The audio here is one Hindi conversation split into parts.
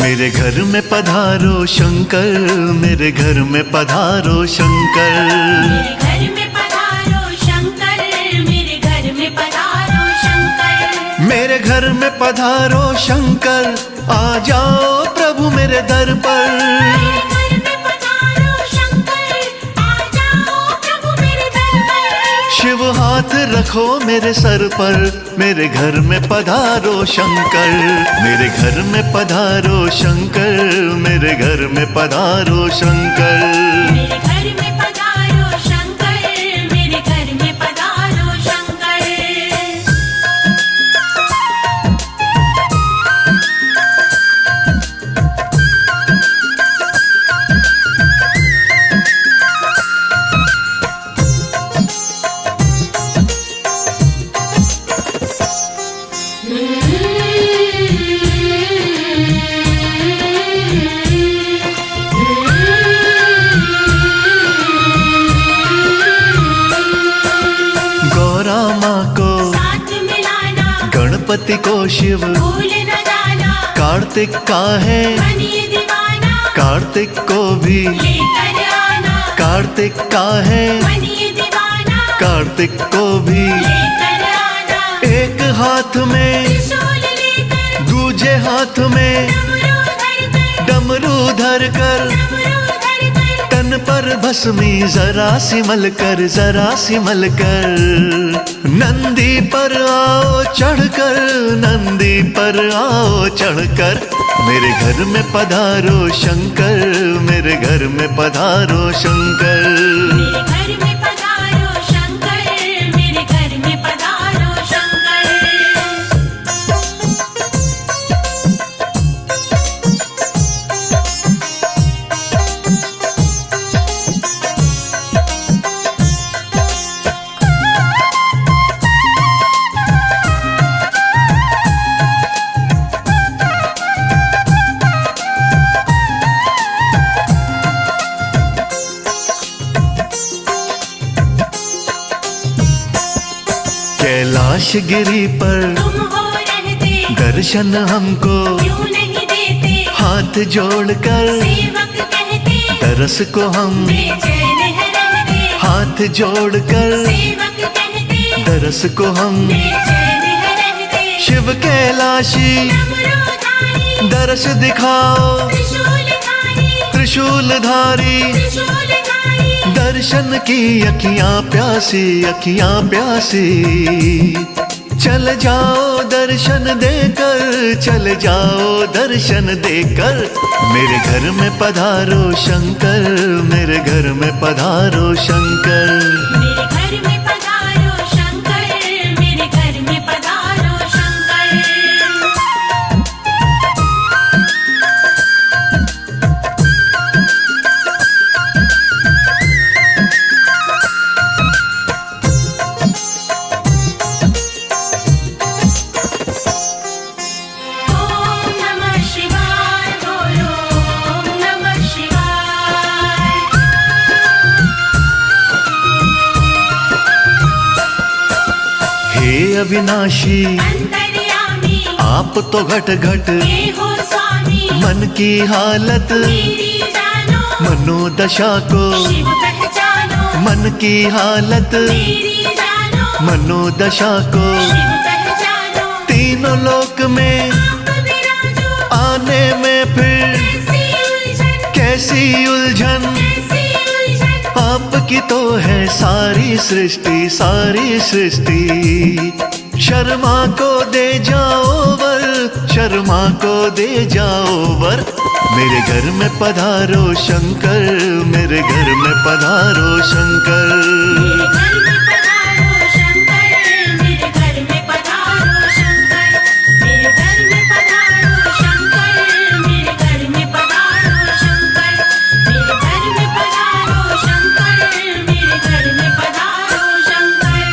मेरे घर में पधारो शंकर, मेरे घर में पधारो शंकर। मेरे घर में पधारो शंकर, मेरे घर में पधारो शंकर। मेरे घर में पधारो शंकर, आ जाओ प्रभु मेरे दर पर। मेरे घर में पधारो शंकर, आ जाओ प्रभु मेरे दर पर। शिव हाथ रखो मेरे सर पर, मेरे घर में पधारो शंकर। मेरे घर में पधारो शंकर, मेरे घर में पधारो शंकर। मेरे घर में पधारो शंकर, मेरे घर में पधारो शंकर। गौरा माँ को साथ मिलाना, गणपति को शिव, भूल न जाना। कार्तिक का है बनिए दीवाना, कार्तिक को भी, लेकर आना। कार्तिक का है बनिए दीवाना, कार्तिक को भी। लेकर आना। एक हाथ में त्रिशूल लेकर, दूजे हाथ में डमरू धर कर, डमरू धर कर। डमरू धर कर। तन पर भस्मी जरा सिमल कर, जरा सिमल कर। नंदी पर आओ चढ़कर, नंदी पर आओ चढ़कर। मेरे घर में पधारो शंकर, मेरे घर में पधारो शंकर। मेरे घर में पधारो शंकर, मेरे घर में पधारो शंकर। कैलाश गिरी पर तुम हो रहते, दर्शन हमको क्यों नहीं देते। हाथ जोड़कर, सेवक कहते, तरस को हम बेचैन है रहते। हाथ जोड़कर, सेवक कहते, तरस को हम। बेचैन है रहते। शिव कैलाशी डमरूधारी, दरस दिखाओ, त्रिशूलधारी, त्रिशूलधारी। त्रिशूलधारी। दर्शन की अखियां प्यासी, अखियां प्यासी। चल जाओ दर्शन देकर, चल जाओ दर्शन देकर। मेरे घर में पधारो शंकर, मेरे घर में पधारो शंकर। मेरे घर में पधारो शंकर, मेरे घर में पधारो शंकर। ओम नमः शिवाय, बोलो ओम नमः शिवाय। हे अविनाशी अंतर्यामी, आप तो घट घट हे हो स्वामी। मन की हालत, मेरी जानो, मनोदशा को। शिव पहचानो। मन की हालत, मेरी जानो, मनोदशा को। शिव पहचानो। तीनों लोक में आप विराजो, आने में फिर ऐसी उलझन, कैसी उलझन। ऐसी उलझन। आपकी तो है सारी सृष्टि, सारी सृष्टि। शर्मा को दे जाओ वर, शर्मा को दे जाओ वर। मेरे घर में पधारो शंकर, मेरे घर में पधारो शंकर। मेरे घर में पधारो शंकर, मेरे घर में पधारो शंकर। मेरे घर में पधारो शंकर, मेरे घर में पधारो शंकर। मेरे घर में पधारो शंकर, मेरे घर में पधारो शंकर।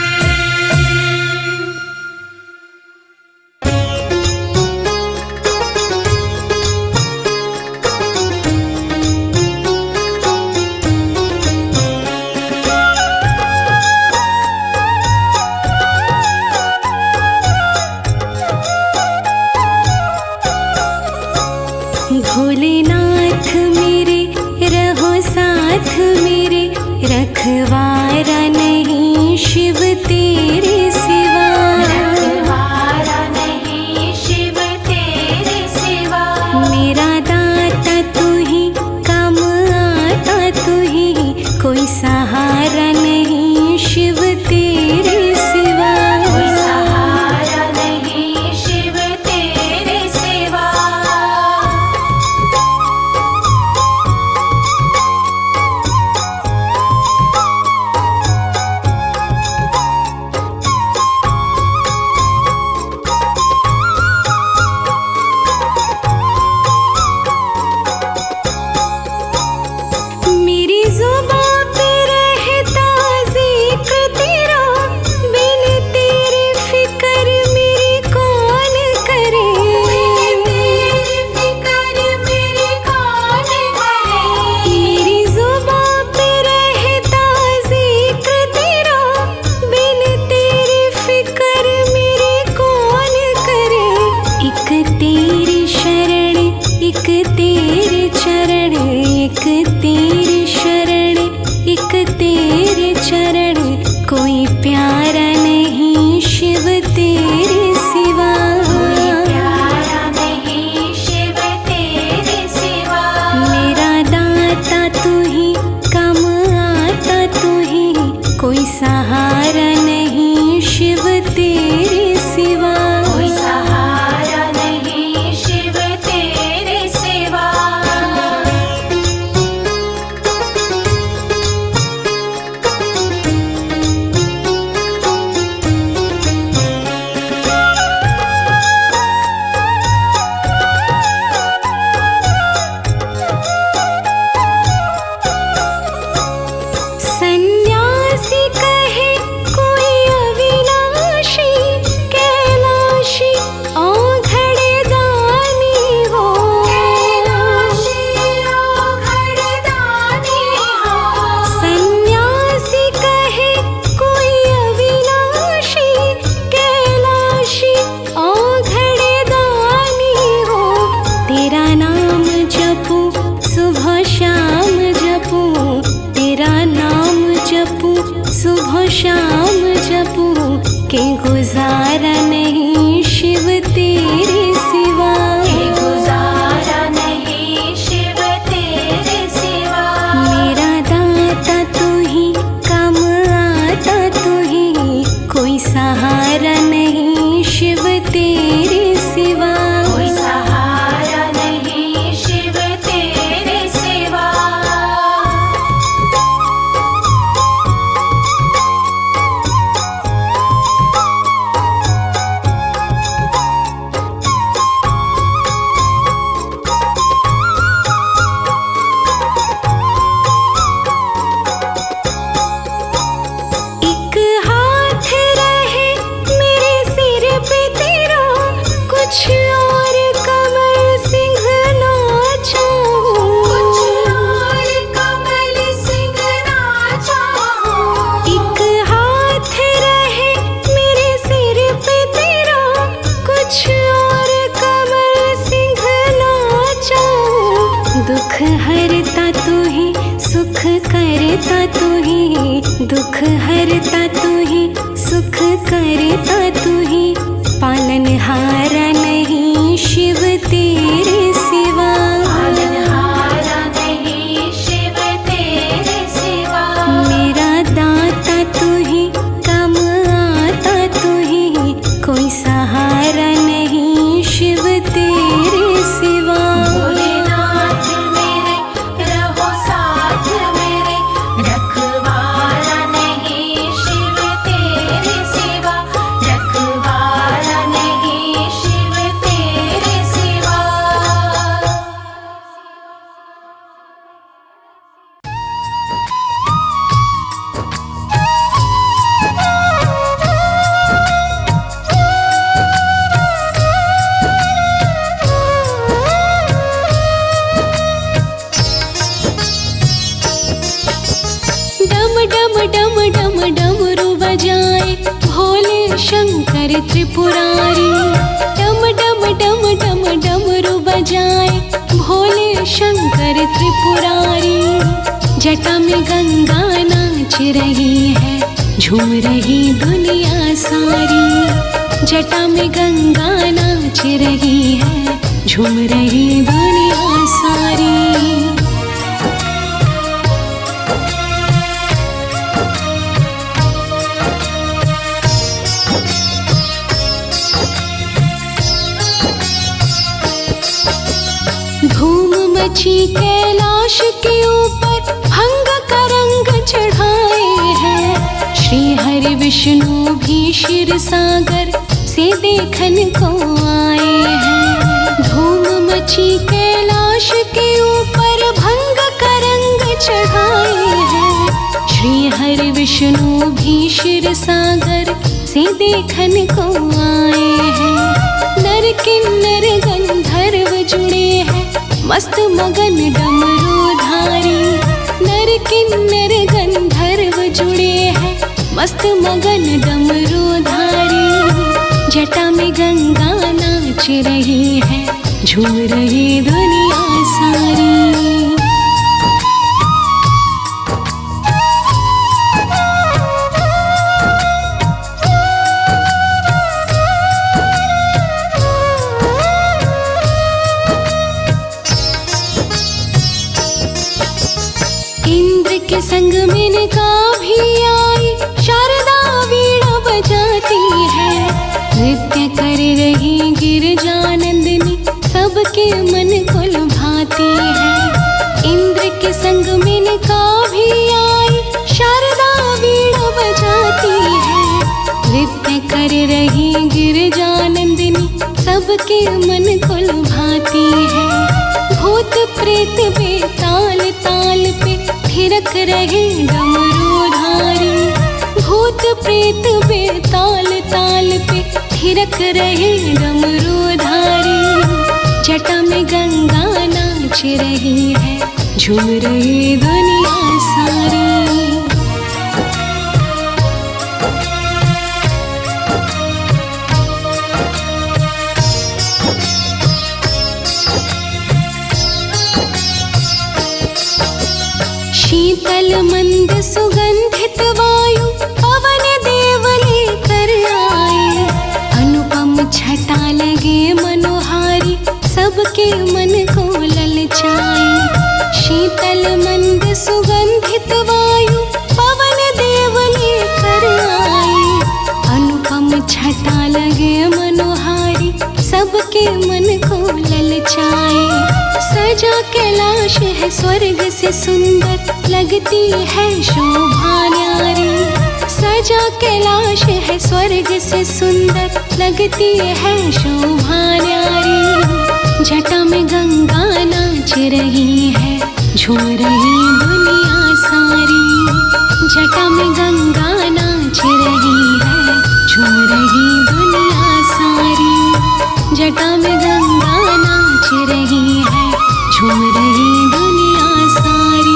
शिव तेरे सिवा। कोई सहारा नहीं शिव तेरे सिवा। मेरी जुबां पे रहता जिक्र तेरा, बिन तेरे फिक्र मेरी कौन करे। तेरी फिक्र मेरी कौन करे। मेरी जुबां पे रहता जिक्र तेरा, बिन तेरे फिक्र मेरी कौन करे। एक तेरी शरण एक तेरे चरण, एक तेरे शरण एक तेरे चरण, कोई प्यारा नहीं शिव तेरे सिवा। कोई प्यारा नहीं शिव तेरे सिवा। मेरा दाता तू ही, काम आता तू ही, कोई सहारा नहीं शिव तेरे सिवा। कोई सहारा नहीं शिव तेरे सिवा। सन्यासी कहे कोई अविनाशी, कैलाशी औघड़ दानी हो। कैलाशी औघड़ दानी हो। सन्यासी कहे कोई अविनाशी, कैलाशी औघड़ दानी हो। तेरा नाम जपूं सुबह शाम जपूं, तेरा नाम जपूं सुबह शाम जपूं, के गुजारा नहीं शिव तेरे सिवा। के गुजारा नहीं शिव तेरे सिवा। मेरा दाता तू ही, काम आता तू ही, कोई सहारा नहीं शिव तेरे सिवा। कोई सहारा नहीं शिव तेरे सिवा। एक हाथ रहे मेरे सिर पे तेरा, कुछ और कमल सिंह नाचा कुछ हूँ। और कमल सिंह नाचा हूँ। एक हाथ रहे मेरे सिर पे तेरा, कुछ और कमल सिंह नाचा हूँ। दुख हरता तू ही, सुख करता तू ही, दुख हरता तू ही, सुख करता तू ही, पालनहारा नहीं शिव तेरे सिवा। पालनहारा नहीं शिव तेरे सिवा। मेरा दाता तू ही, काम आता तू ही, कोई सहारा नहीं शिव तेरे सिवा। भोलेनाथ मेरे रहो साथ मेरे, रखवाला नहीं शिव तेरे सिवा। रखवाला नहीं शिव तेरे सिवा। डम डम डम डम डमरू बजाए भोले शंकर त्रिपुरारी। डम डम डम डम डमरू बजाए भोले शंकर त्रिपुरारी। जटा में गंगा नाच रही है, झूम रही दुनिया सारी। जटा में गंगा नाच रही है, झूम रही दुनिया सारी। मची कैलाश के ऊपर भंग का रंग चढ़ाए हैं। श्री हरि विष्णु भी क्षीर सागर से देखन को आए हैं। धूम मची कैलाश के ऊपर भंग का रंग चढ़ाए हैं। श्री हरि विष्णु भी क्षीर सागर से देखन को आए हैं। नर किन्नर गंधर्व जुड़े हैं मस्त मगन डमरूधारी। नर किन्नर गंधर्व जुड़े हैं मस्त मगन डमरूधारी। जटा में गंगा नाच रही है, झूम रही दुनिया सारी। इंद्र के संग मेनका भी आई, शारदा वीणा बजाती है। नृत्य कर रही गिरजानंदिनी, सबके मन को लुभाती है। इंद्र के संग मेनका भी आई, शारदा वीणा बजाती है। नृत्य कर रही गिरजानंदिनी, सबके मन को लुभाती है। भूत प्रेत बेताल ताल पे थिरक रहे डमरूधारी। भूत प्रेत बेताल ताल पे थिरक रहे डमरूधारी। जटा में गंगा नाच रही है, झूम रही दुनिया सारी। शीतल मंद सुगंधित वायु पवन देव लेकर आए। अनुपम छटा लगे मनोहारी, सबके मन को ललचाए। शीतल मंद सुगंधित वायु पवन देव लेकर आए। अनुपम छटा लगे मनोहारी, सबके मन को ललचाए। सजा कैलाश है स्वर्ग से सुंदर, लगती है शोभा न्यारी। सजा कैलाश है स्वर्ग से सुंदर, लगती है शोभा न्यारी। जटा में गंगा नाच रही है, झूम रही दुनिया सारी। जटा में गंगा नाच रही है, झूम रही दुनिया सारी। जटा में गंगा नाच रही है, झूम रही दुनिया सारी।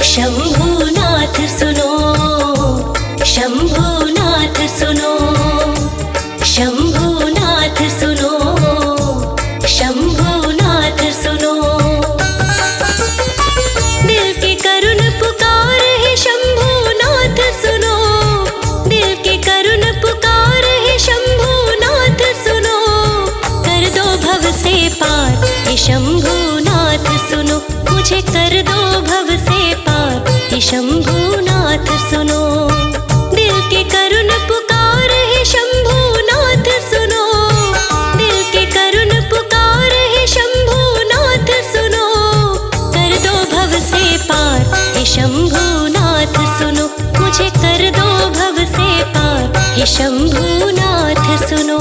शंभुनाथ सुनो, शंभुनाथ सुनो, शंभुनाथ सुनो, शंभुनाथ सुनो। दिल की करुण पुकार है शंभुनाथ सुनो। दिल की करुण पुकार है शंभुनाथ सुनो। कर दो भव से पार हे शंभुनाथ सुनो। मुझे कर दो भव से पार हे शंभुनाथ सुनो। दिल की करुण पुकार है शंभुनाथ सुनो। दिल की करुण पुकार है शंभुनाथ सुनो। कर दो भव से पार हे शंभुनाथ सुनो। मुझे कर दो भव से पार हे शंभुनाथ सुनो।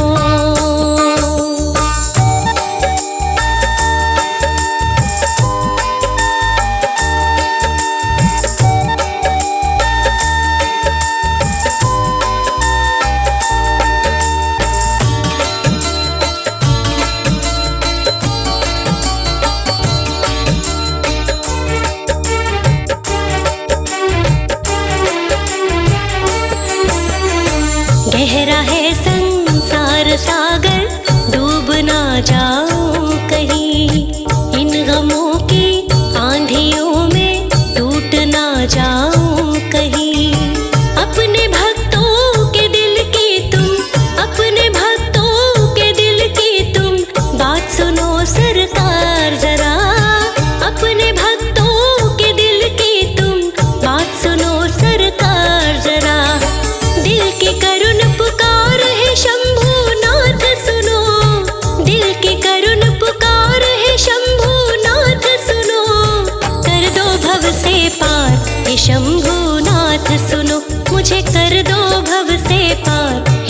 गहरा है संसार सा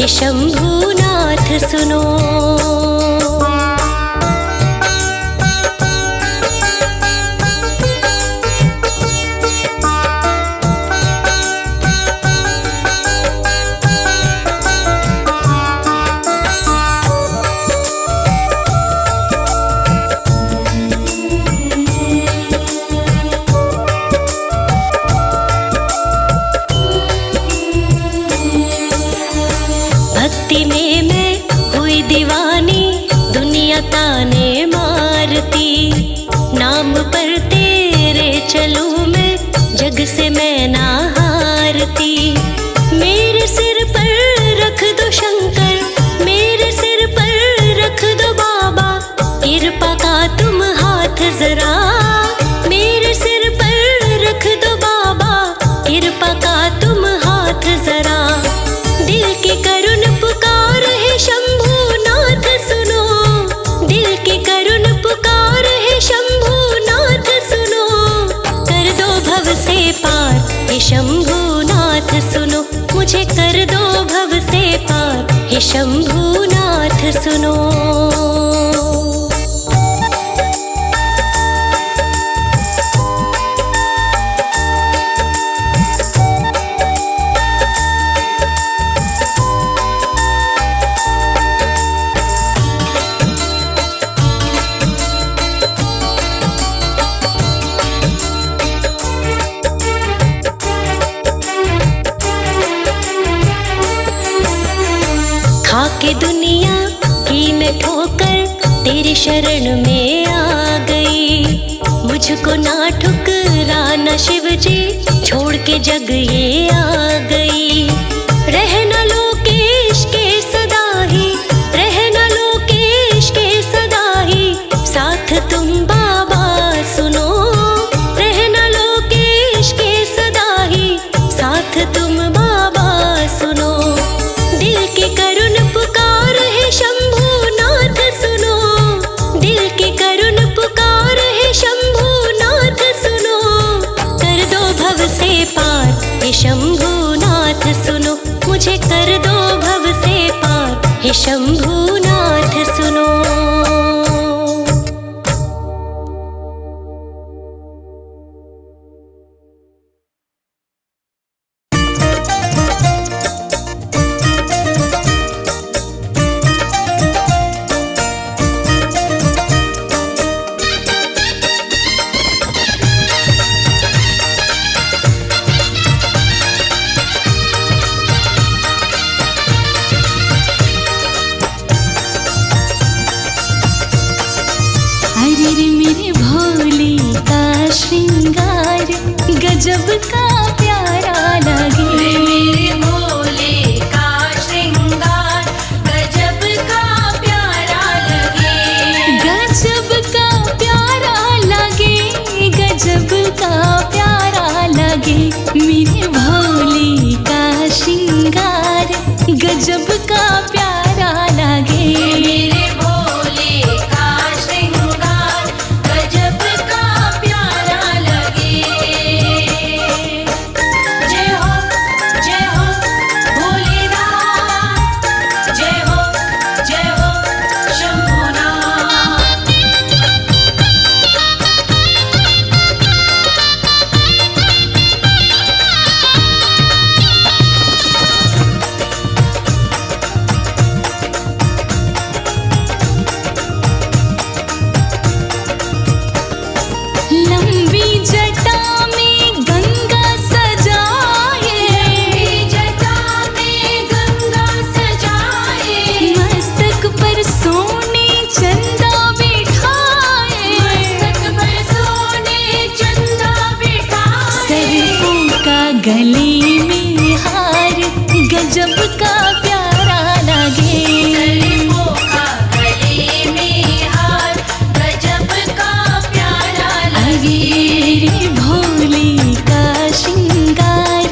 हे शंभुनाथ सुनो। भक्ति में मैं हुई दीवानी, दुनिया ताने मारती। नाम पर तेरे चलूं मैं, जग से मैं ना हारती। मेरे सिर पर रख दो शंकर, मेरे सिर पर रख दो बाबा, कृपा का तुम हाथ जरा। मेरे सिर पर रख दो बाबा, कृपा का तुम हाथ जरा। दिल की करुण पुकार है शंभुनाथ सुनो, दिल की करुण पुकार है शंभुनाथ सुनो। कर दो भव से पार हे शंभुनाथ सुनो, मुझे कर दो भव से पार हे शंभुनाथ सुनो। खाके दुनिया की मैं ठोकर, तेरी शरण में आ गई। मुझको ना ठुकराना शिव जी, छोड़ के जग ये आ गई। रहना लोकेश के सदा ही, रहना लोकेश के सदा ही, साथ तुम बाबा सुनो। रहना लोकेश के सदा ही, साथ तुम बाबा सुनो। दिल की करुण पुकार है शंभुनाथ सुनो, दिल की करुण पुकार है शंभुनाथ सुनो। कर दो भव से पार हे शंभुनाथ सुनो, मुझे कर दो भव से पार हे शंभुनाथ सुनो। गजब का प्यारा लगे, मेरे भोले का श्रृंगार गजब का प्यारा लगे। गजब का प्यारा लगे, गजब का प्यारा लगे। मेरे भोले का श्रृंगार गजब का प्यारा लगे। मेरे भोले का श्रृंगार गजब का प्यारा लगे। जय हो भोलेनाथ, जय हो शंभुनाथ। लंबी जटा में गंगा सजाए, जटा में गंगा सजाए। मस्तक पर सोने चंदा बिठाए, मस्तक पर सोने चंदा बिठाए। सरसों का गले में हार गजब का प्यारा लगे। सरसों का गले में हार गजब का प्यारा लगे। मेरे भोले का श्रृंगार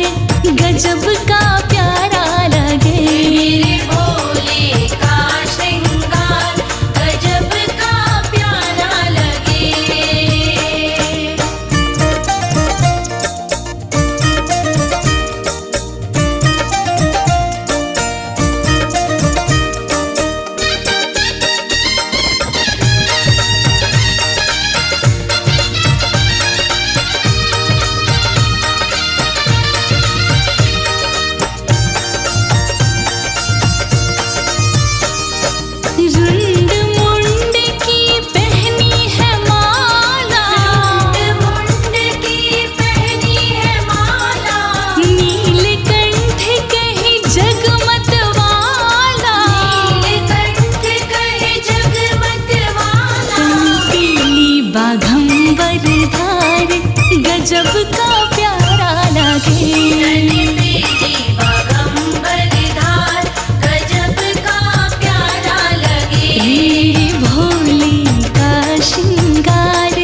गजब का प्यारा लगे। मेरे भोले का श्रृंगार गजब का प्यारा लगे। अंबरधार गजब का प्यारा लागे। तन पे दिगंबरधार गजब का प्यारा लगे। मेरे भोले का श्रृंगार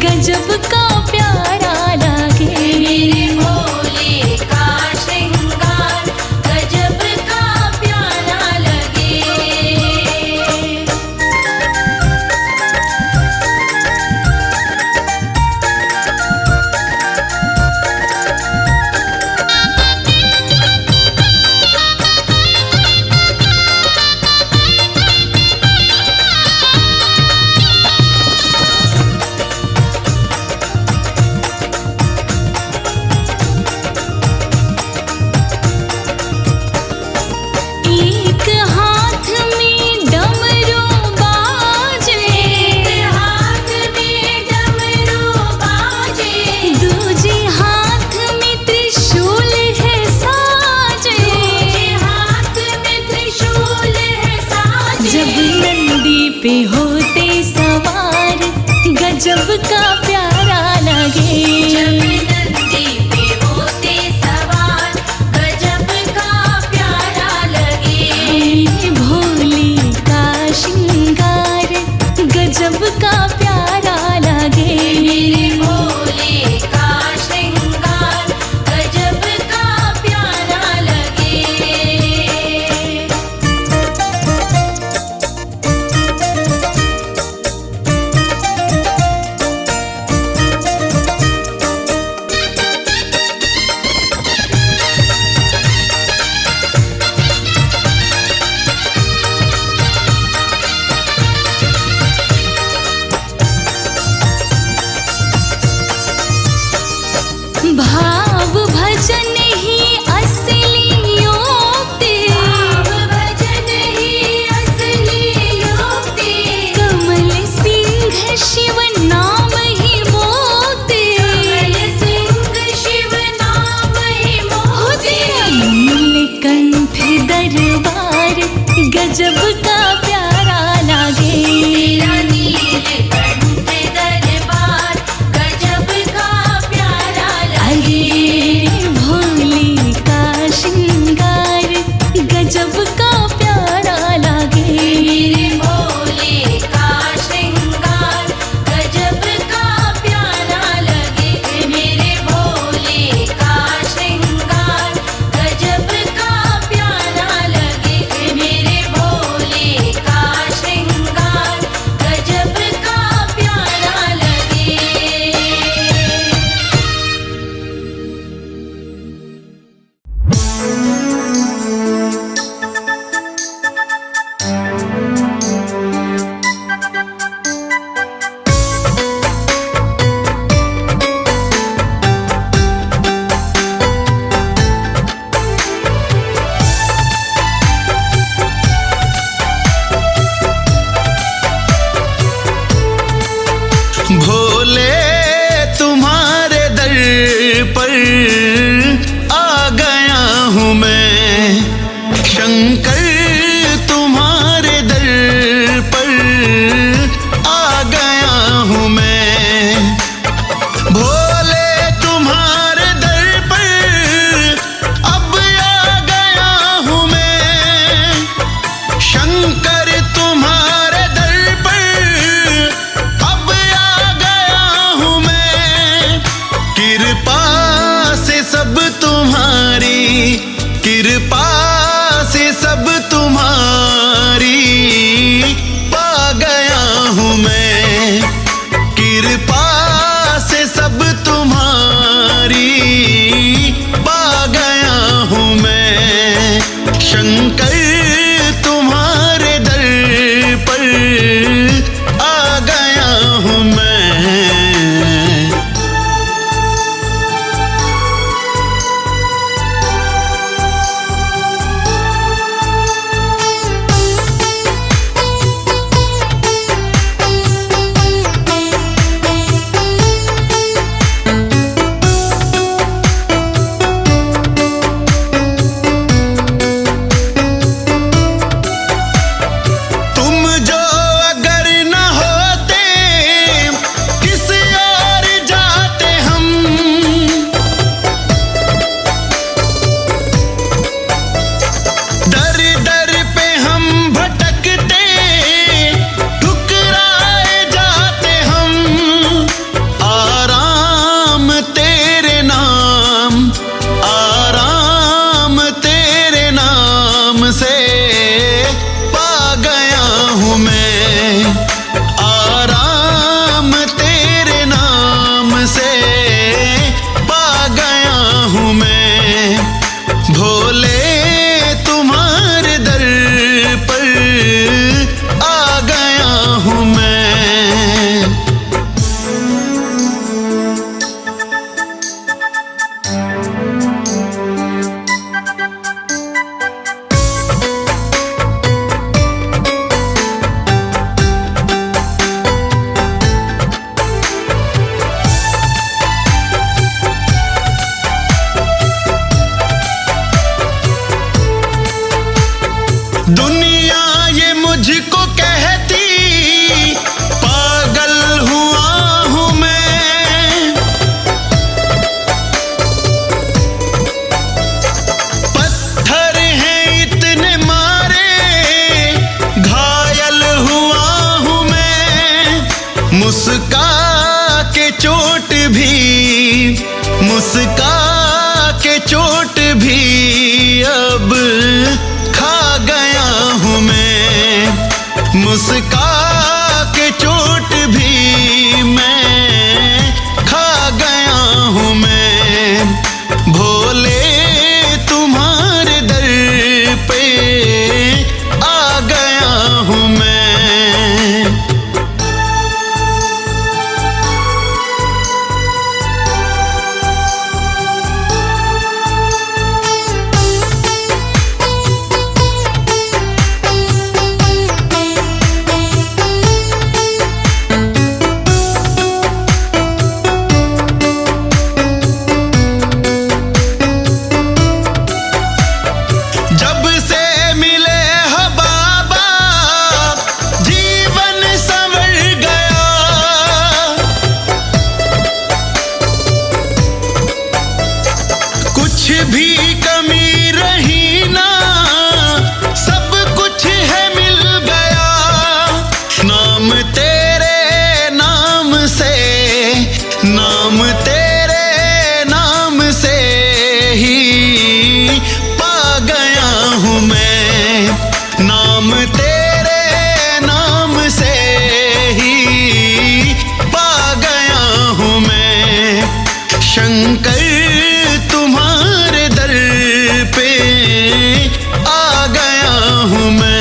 गजब का प्यारा लागे। मेरे भोले का श्रृंगार गजब का प्यारा लगे। एक हाथ में डमरू बाजे, हाथ में डमरू बाजे। दूजे हाथ में त्रिशूल है साजे। हाथ में त्रिशूल है साजे। जब नंदी पे होते सवार गजब का प्यारा लगे। जब नंदी पे होते सवार गजब का प्यारा लगे। मेरे भोले का श्रृंगार गजब का प्यारा लगे। मेरे भोले का श्रृंगार गजब का प्यारा लगे। भाव भजन ही असली योक्ति। भाव भजन ही असली योक्ति। कमल सिंह शिव नाम ही मोक्ति। कमल सिंह शिव नाम ही मोक्ति। नीलकंठ दरबार गजब का प्यारा लागे। तेरा नीलकंठ दरबार गजब का प्यारा लगे। अरे भोले भी, मुस्का के चोट भी अब खा गया हूँ मैं। मुस्का के चोट भी मैं खा गया हूँ मैं। भोले तुम्हारे दर पे आ गया हूँ मैं। जब से मिले हो बाबा जीवन संवर गया। कुछ भी कमी रही ना, सब कुछ है मिल गया। नाम तेरे नाम से, नाम तेरे नाम से ही पा गया हूँ मैं। नाम तेरे नाम से ही पा गया हूँ मैं। शंकर तुम्हारे दर पे आ गया हूँ मैं।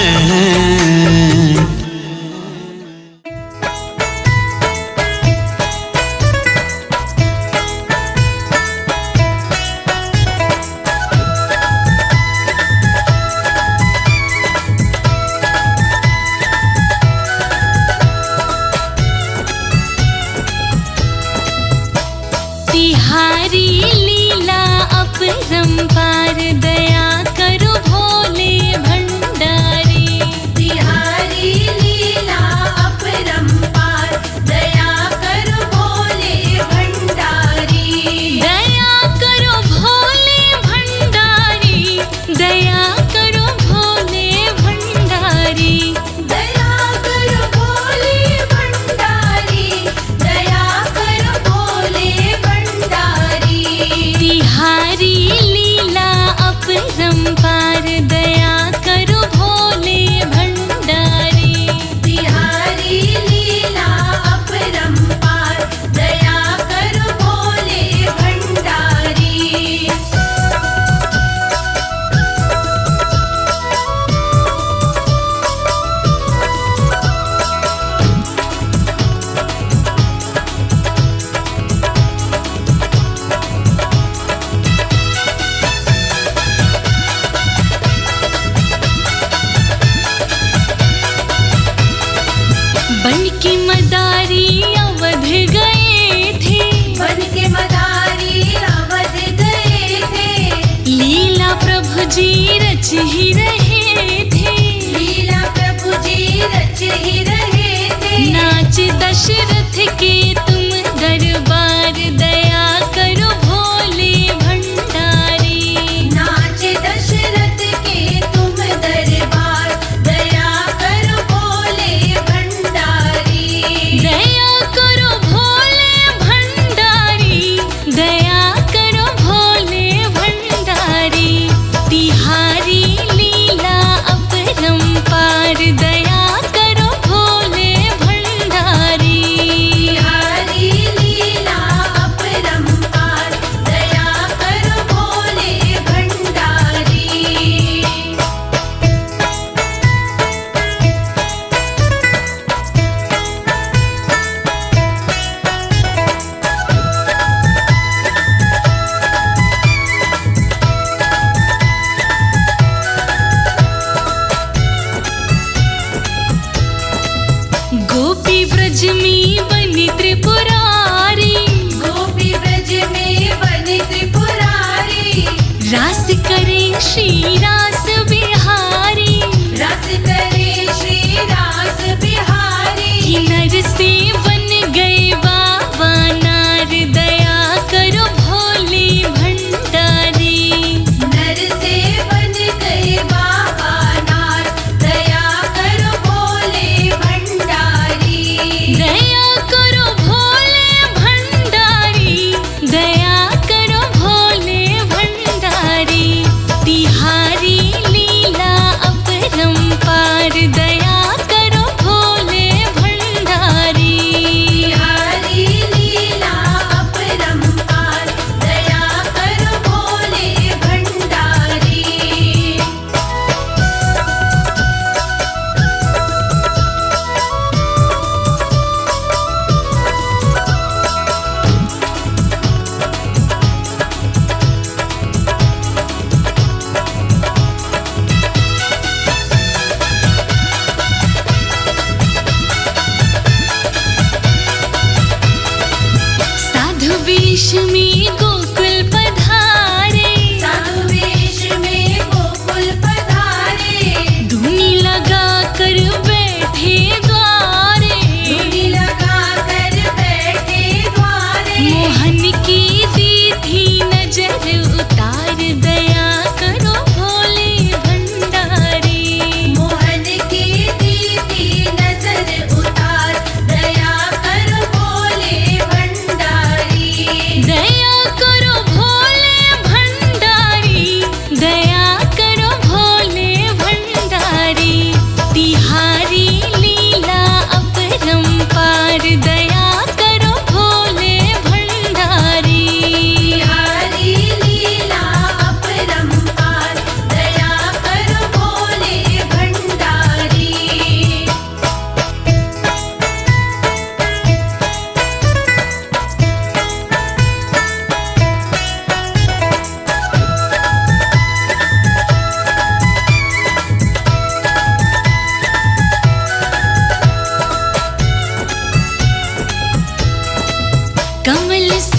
तिहारी लीला अपरंपार, दया करो भोले भंडारी। तिहारी लीला अपरंपार, दया करो भोले भंडारी। दया करो भोले भंडारी, दया करो भोले भंडारी। दया करो भोले भंडारी, दया करो भोले भंडारी। तिहारी लीला अपरंपार, दया करो भोले भंडारी। तिहारी लीला अपरंपार, दया करो भोले भंडारी। बन की मदारी अवध गए थे, बन के मदारी अवध गए थे। लीला प्रभु जी रच ही रहे थे। लीला प्रभु जी रच ही रहे थे। नाच दशरथ के तुम दरबार, दया करो भोले भंडारी। नाच दशरथ के तुम दरबार, दया करो भोले भंडारी। दया करो भोले भंडारी, दया करो भोले भंडारी। तिहारी लीला अपरंपार, दया करो भोले भंडारी। तिहारी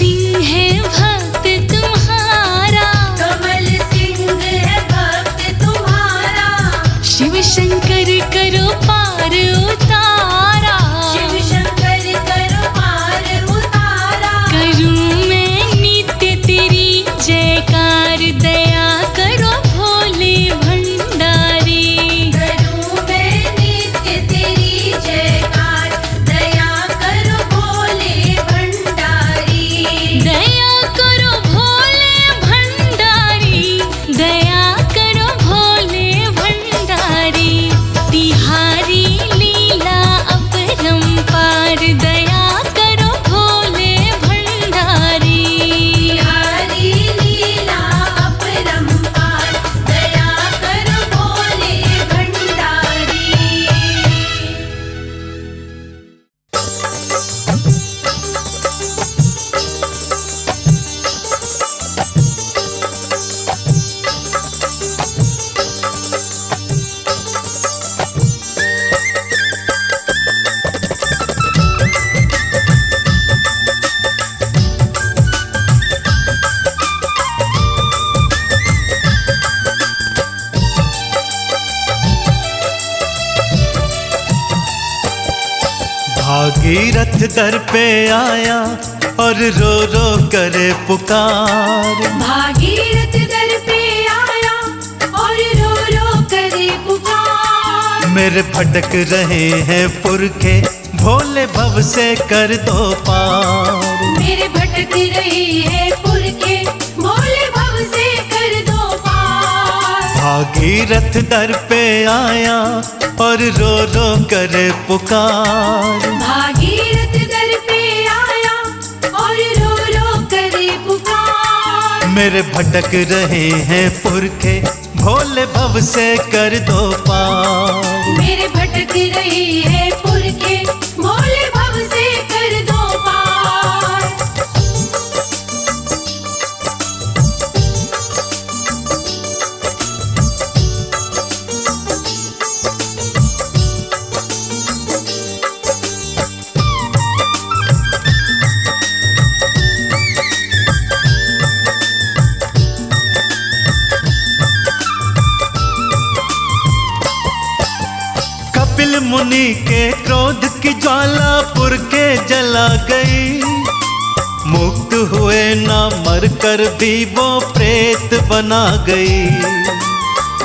सिंह है भक्त तुम्हारा, कमल सिंह है भक्त तुम्हारा, शिव शंकर करो पार उतारा। शिव शंकर करो पार उतारा। करूं मैं नित्य तेरी जयकार, दया करो भोले भंडारी। करूं मैं नित्य तेरी जयकार, दया करो भोले भंडारी। दया करो भोले भंडारी, दया करो भोले भंडारी। तिहारी लीला अपरंपार, दया करो भोले भंडारी। हरि लीला अपरंपार, दया करो भोले भंडारी। भागीरथ दर पे आया और रो रो करे पुकार। भागीरथ दर पे आया और रो रो करे पुकार। मेरे भटक रहे हैं पुरखे, भोले भव से कर दो पार। मेरे भटक रहे हैं पुरखे, भोले भव से कर दो पार। भागीरथ दर पे आया और रो रो करे पुकार। भागीरथ दर पे आया और रो रो करे पुकार। मेरे भटक रहे हैं पुरखे, भोले भव से कर दो पार। मेरे भटक रहे हैं पुरखे, भोले भव से कर दो पार। कपिल मुनि के क्रोध की ज्वाला पुरखे जला गई। मुक्त हुए ना मर कर भी वो प्रेत बना गई।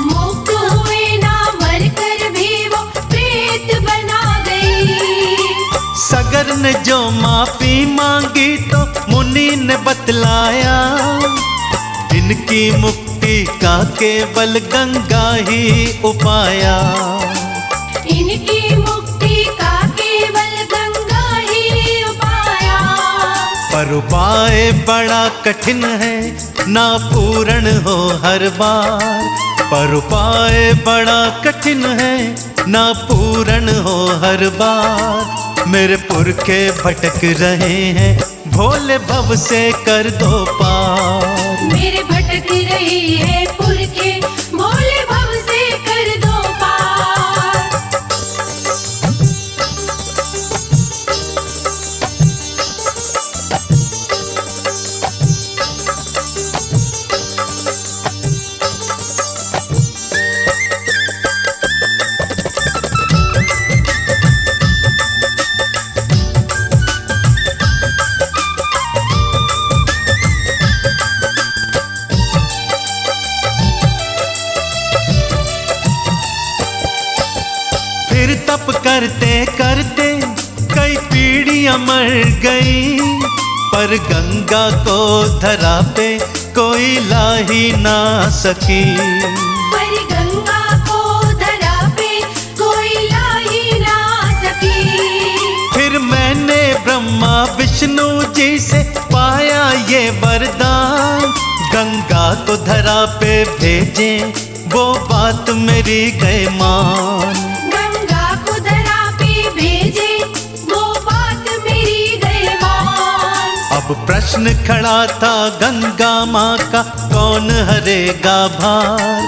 मुक्त हुए ना मर कर भी वो प्रेत बना गई। सगर ने जो माफी मांगी तो मुनि ने बतलाया, इनकी मुक्ति का केवल गंगा ही उपाया। इनकी मुक्ति का केवल गंगा ही उपाया। पर उपाय बड़ा कठिन है, ना पूर्ण हो हर बार। पर उपाय बड़ा कठिन है, ना पूर्ण हो हर बार। मेरे पुरखे भटक रहे हैं, भोले भव से कर दो पार। मेरे भटक रहे हैं पुरखे, भोले भव से कर दो पार। फिर तप करते करते कई पीढ़ियां मर गई, पर गंगा को धरा पे कोई ला ही ना सकी। पर गंगा को धरा पे कोई ला ही ना सकी। फिर मैंने ब्रह्मा विष्णु जी से पाया ये वरदान, गंगा को धरा पे भेजे वो बात मेरी गए मान। गंगा को धरा पे भेजे वो बात मेरी गए मान। अब प्रश्न खड़ा था गंगा माँ का, कौन हरेगा भार।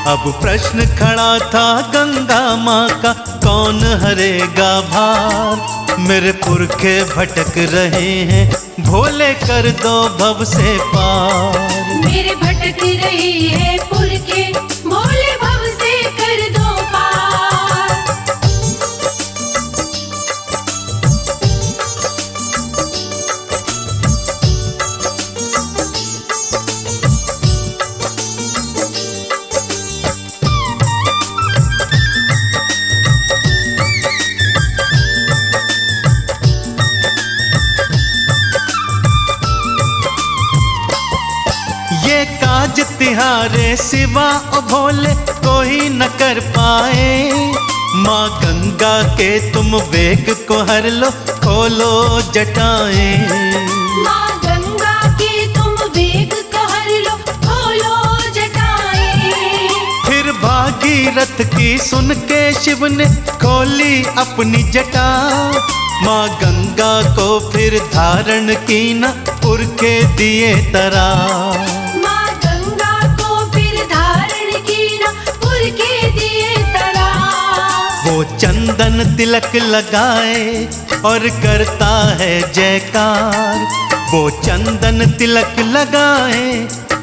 अब प्रश्न खड़ा था गंगा माँ का, कौन हरेगा भार। मेरे पुरखे भटक रहे हैं, भोले कर दो भव से पार। मेरे भटक रही है पुरखे, भोले भव से कर दो पार। ये काज तिहारे सिवा ओ भोले कोई न कर पाए। माँ गंगा के तुम वेग को हर लो, खोलो जटाएं। माँ गंगा के तुम वेग को हर लो, खोलो जटाएं। फिर भागीरथ की सुन के शिव ने खोली अपनी जटा। माँ गंगा को फिर धारण की न पुरखे दिए तरा। माँ गंगा को फिर धारण की न पुरखे दिए तरा। वो चंदन तिलक लगाए और करता है जयकार। वो चंदन तिलक लगाए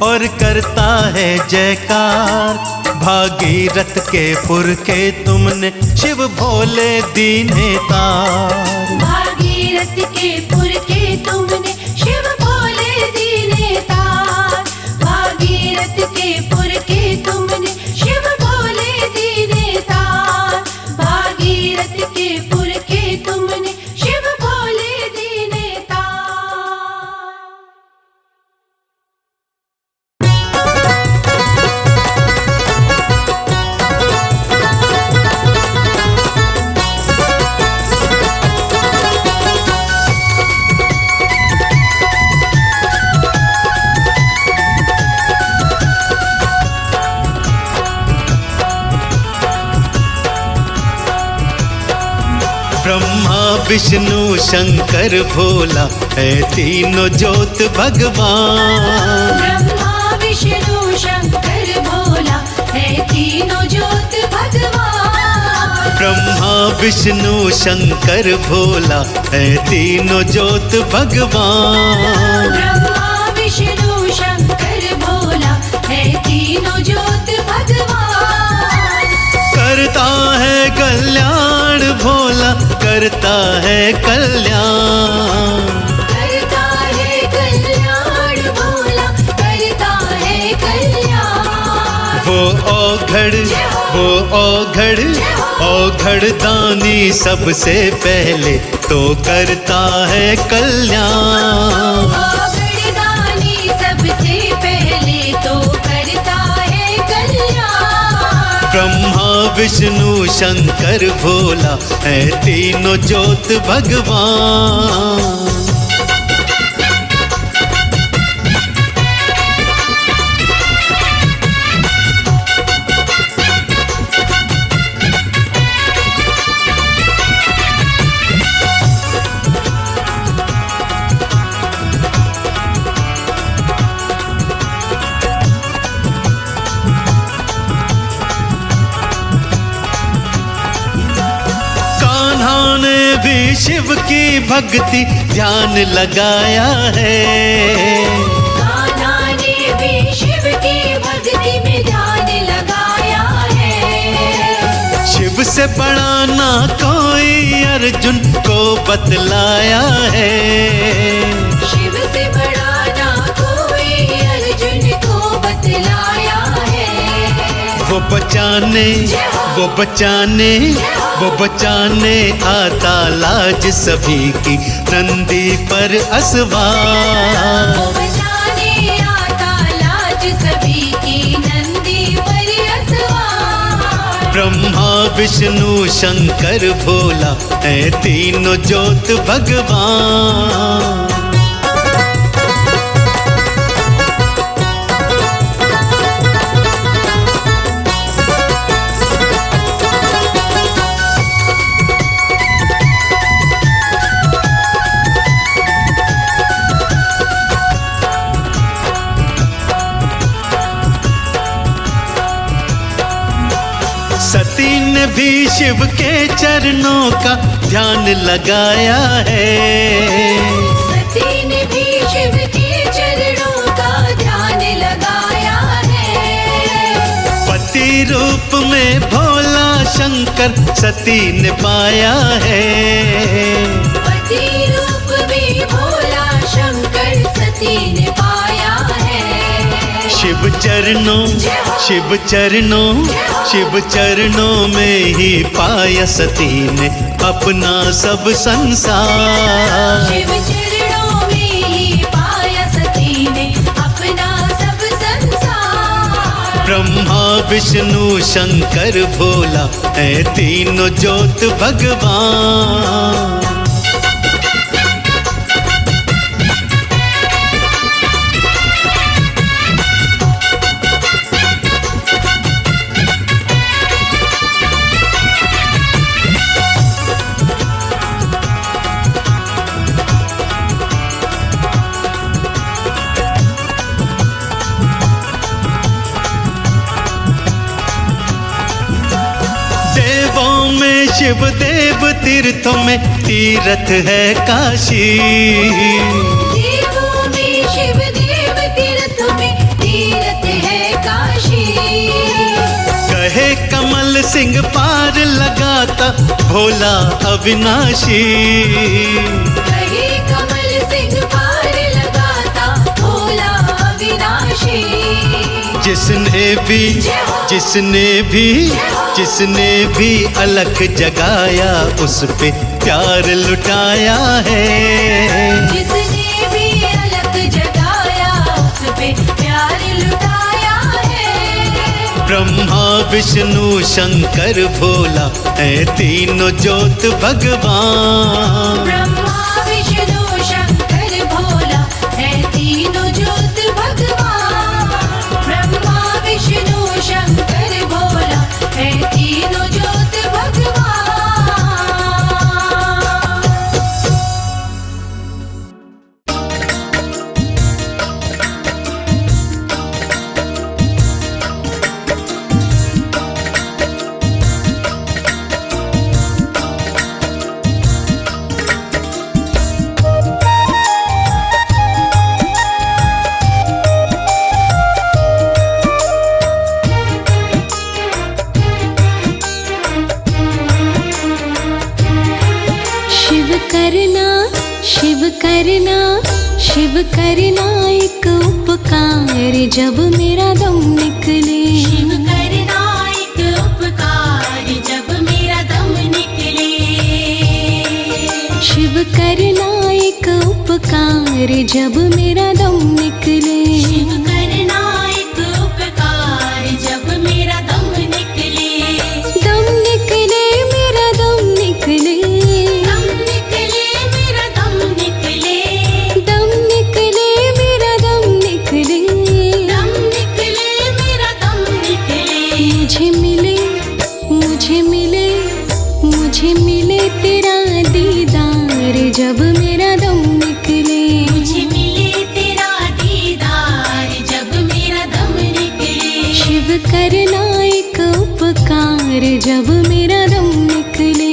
और करता है जयकार। भागीरथ के पुरखे तुमने शिव भोले दीने तार। भागीरथ के पुरखे तुमने शिव भोले दीने तार। भागीरथ के पुरखे तुमने शिव भोले दीने तार। भागीरथ के पुरखे तुमने शिव भोले दीने तार। ब्रह्मा विष्णु शंकर भोला है तीनों ज्योत भगवान। ब्रह्मा विष्णु शंकर भोला है तीनों ज्योत भगवान। ब्रह्मा विष्णु शंकर भोला है तीनों ज्योत भगवान। ब्रह्मा विष्णु शंकर भोला है तीनों ज्योत भगवान। करता है कल्याण भोला, करता है कल्याण। करता है कल्याण भोला, करता है कल्याण। वो औघड़ दानी सबसे पहले तो करता है कल्याण। औघड़दानी सबसे पहले तो करता है कल्याण। ब्रह्मा विष्णु शंकर भोला है तीनों ज्योत भगवान। भी शिव की भक्ति ध्यान लगाया है। कान्हा ने भी शिव की भक्ति में ध्यान लगाया है। शिव से बड़ा ना कोई अर्जुन को बतलाया है। शिव से बड़ा ना कोई अर्जुन को बतलाया है। वो बचाने आता लाज सभी की नंदी पर असवार। वो बचाने आता लाज सभी की नंदी पर असवार। ब्रह्मा विष्णु शंकर भोला है तीनों ज्योत भगवान। भी शिव के चरणों का ध्यान लगाया है। सती ने भी शिव के चरणों का ध्यान लगाया है। पति रूप में भोला शंकर सती ने पाया है। पति रूप में भोला शंकर सती ने पाया है। शिव चरणों शिव चरणों शिव चरणों में ही पाया सती ने अपना सब संसार। शिव चरणों में ही पाया सती ने अपना सब संसार। ब्रह्मा विष्णु शंकर भोला है तीनों ज्योत भगवान। शिव देव तीर्थों में तीर्थ है काशी। देवों में शिव देव तीर्थों में तीर्थ है काशी। कहे कमल सिंह पार लगाता भोला अविनाशी। कहे कमल सिंह पार लगाता भोला अविनाशी। जिसने भी अलख जगाया उस पे प्यार लुटाया है। जिसने भी अलख जगाया उस पे प्यार लुटाया है। ब्रह्मा विष्णु शंकर भोला है तीनों ज्योत भगवान। ब्रह्मा विष्णु शंकर भोला है तीनों ज्योत भगवान। ब्रह्मा विष्णु शंकर भोला है तीनों ज्योत भगवान। शिव करना एक उपकार जब मेरा दम निकले। शिव करना एक उपकार जब मेरा दम निकले। शिव करना एक उपकार जब मेरा दम निकले। शिव करना एक उपकार जब मेरा दम निकले। दम निकले मेरा दम निकले। दम निकले मेरा दम निकले। दम निकले मेरा दम निकले। दम निकले मेरा दम निकले। मुझे मिले तेरा दीदार जब मेरा दम निकले। मुझे मिले तेरा दीदार जब मेरा दम निकले। शिव करना एक उपकार जब मेरा दम निकले।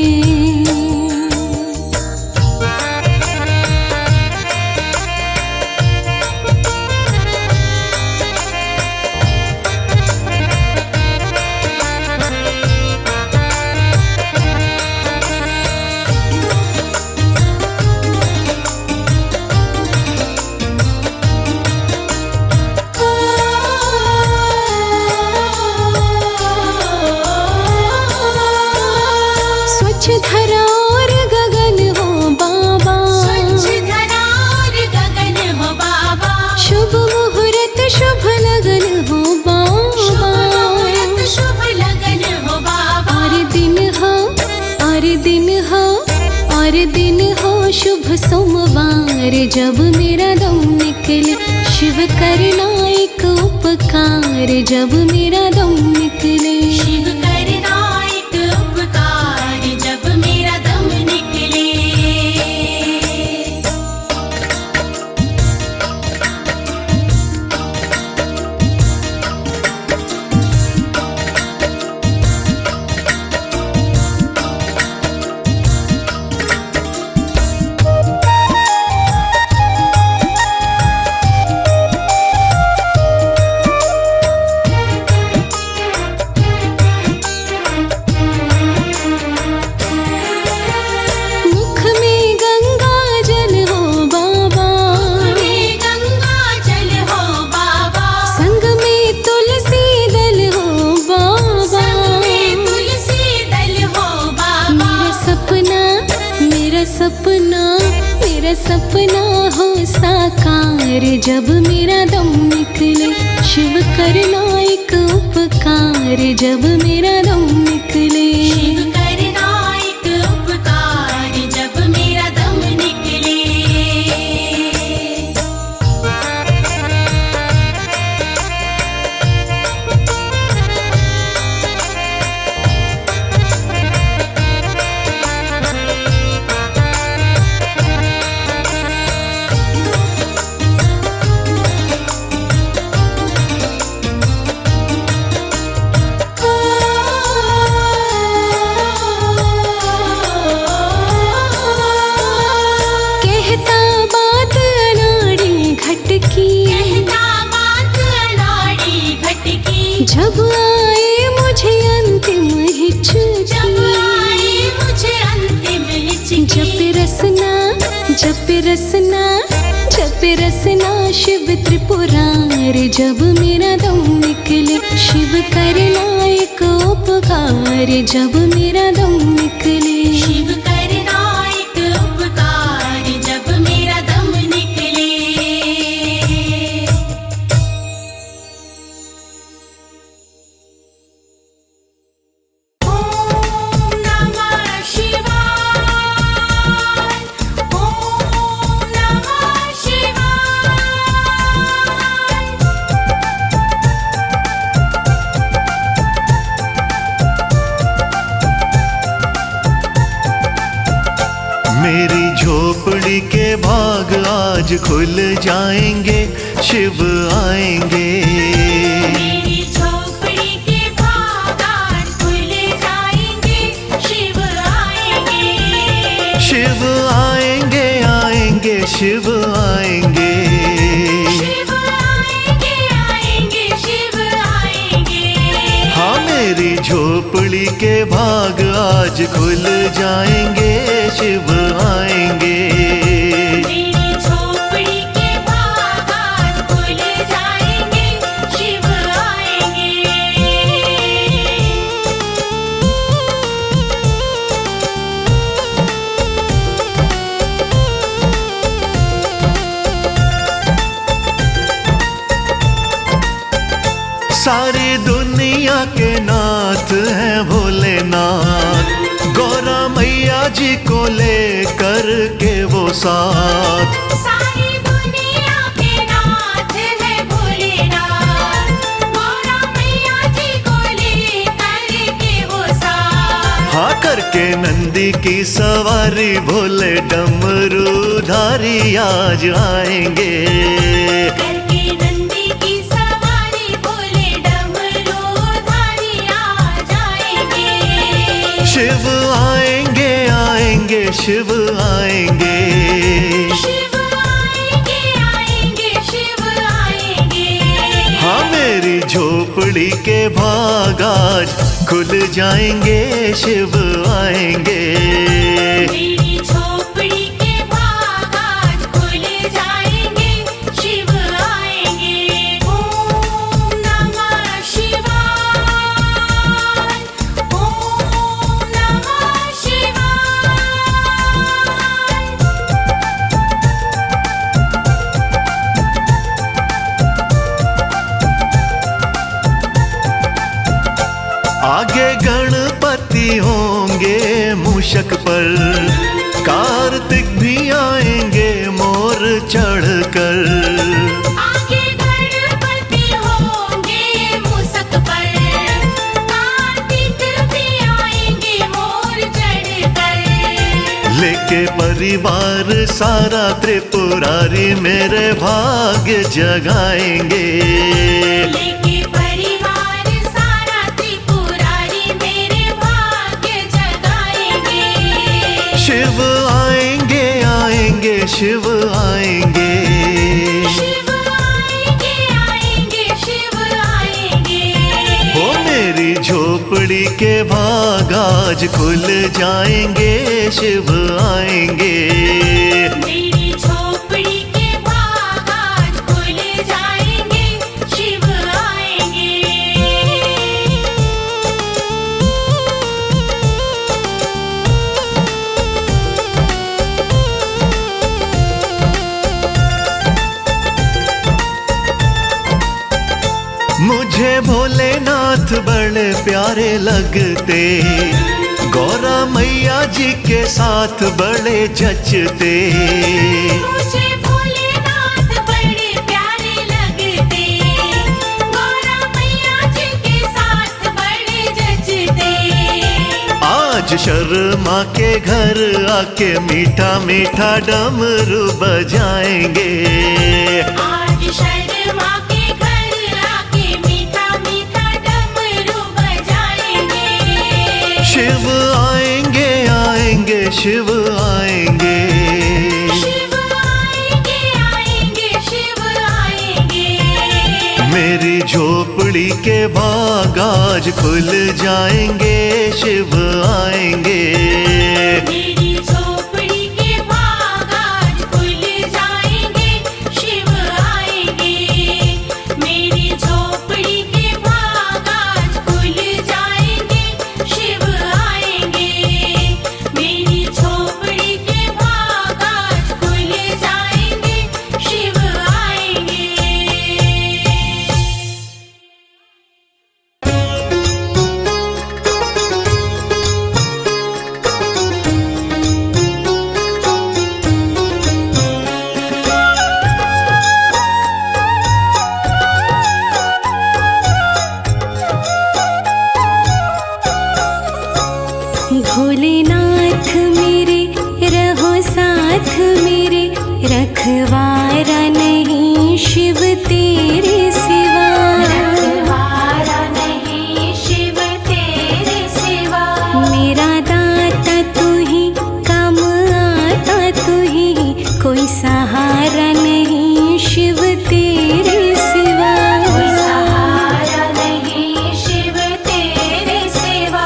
स्वच्छ धरा और गगन हो बाबा। स्वच्छ धरा और गगन हो बाबा। शुभ मुहूर्त शुभ लगन हो बाबा। शुभ लगन हो बाबा। और दिन हो शुभ सोमवार जब मेरा दम निकले। शिव करना एक उपकार जब मेरा दम निकले। शिव करना एक उपकार जब मेरा दम निकले। मेरा सपना हो साकार जब मेरा दम निकले। शिव करना एक उपकार जब मेरा दम निकले। शिव करना एक उपकार जब मेरा दम निकले। कहता बात अनाड़ी घटकी, कहता बात अनाड़ी घटकी। जब आए मुझे अंतिम जब हिचकी। आए मुझे अंतिम हिचकी। जप रसना जप रसना जप रसना शिव त्रिपुरार जब मेरा दम निकले। शिव करना एक उपकार जब मेरा दम निकले। शिव करना एक उपकार जब मेरा दम निकले। ओम नमः शिवाय। ओम नमः शिवाय। मेरी झोपड़ी के भाग आज खुल जाएंगे, शिव आएंगे। मेरी झोपड़ी के भाग आज खुल जाएंगे, शिव आएंगे। शिव आएंगे आएंगे शिव आएंगे। शिव आएंगे आएंगे शिव आएंगे। हाँ मेरी झोपड़ी के भाग आज खुल जाएंगे, शिव आएंगे। मेरी झोपड़ी के भाग आज खुल जाएंगे, शिव आएंगे। सारी दुनिया के नाथ हैं भोलेनाथ, गौरा मैया जी को लेकर के वो साथ। सारी दुनिया के नाथ है भोलेनाथ, गौरा मैया जी को लेकर के वो साथ। हाँ करके नंदी की सवारी भोले डमरूधारी आज आएंगे। करके नंदी की सवारी भोले डमरूधारी आ जाएंगे। शिव आएंगे आएंगे शिव आएंगे। शिव आएंगे आएंगे शिव आएंगे। हाँ मेरी झोपड़ी के भाग आज खुल जाएंगे, शिव आएंगे। मेरी झोपड़ी के भाग आज खुल जाएंगे, शिव आएंगे। ओम नमः शिवाय। ओम नमः शिवाय। आगे गणपति होंगे मूषक पर, कार्तिक भी आएंगे मोर चढ़कर। आगे गणपति होंगे मूषक पर, कार्तिक भी आएंगे मोर चढ़कर। लेके परिवार सारा त्रिपुरारी मेरे भाग्य जगाएंगे। लेके परिवार सारा त्रिपुरारी मेरे भाग्य जगाएंगे। शिव आएंगे आएंगे शिव आएंगे। शिव आएंगे आएंगे शिव आएंगे। हो मेरी झोपड़ी के भाग आज खुल जाएंगे, शिव आएंगे। मेरी झोपड़ी के भाग आज खुल जाएंगे, शिव आएंगे। मुझे भोलेनाथ बड़े प्यारे लगते, गौरा मैया जी के साथ बड़े जचते। मुझे भोलेनाथ बड़े प्यारे लगते, गौरा मैया जी के साथ बड़े जचते। आज शर्मा के घर आके मीठा मीठा डमरू बजाएंगे। आज शर्मा के घर आके मीठा मीठा डमरू बजाएंगे। शिव आएंगे आएंगे शिव आएंगे, शिव आएंगे आएंगे शिव आएंगे। मेरी झोपड़ी के बाग आज खुल जाएंगे, शिव आएंगे। मेरी झोपड़ी के बाग आज खुल जाएंगे, शिव आएंगे। मेरी झोपड़ी के बाग आज खुल जाएंगे, शिव आएंगे। मेरी झोपड़ी के बाग आज खुल जाएंगे, शिव आएंगे। भोलेनाथ मेरे रहो साथ मेरे, रखवारा नहीं शिव तेरे सिवा। रखवारा नहीं शिव तेरे सिवा। मेरा दाता तू ही, काम आता तू ही, कोई सहारा नहीं शिव तेरे सिवा। कोई सहारा नहीं शिव तेरे सिवा।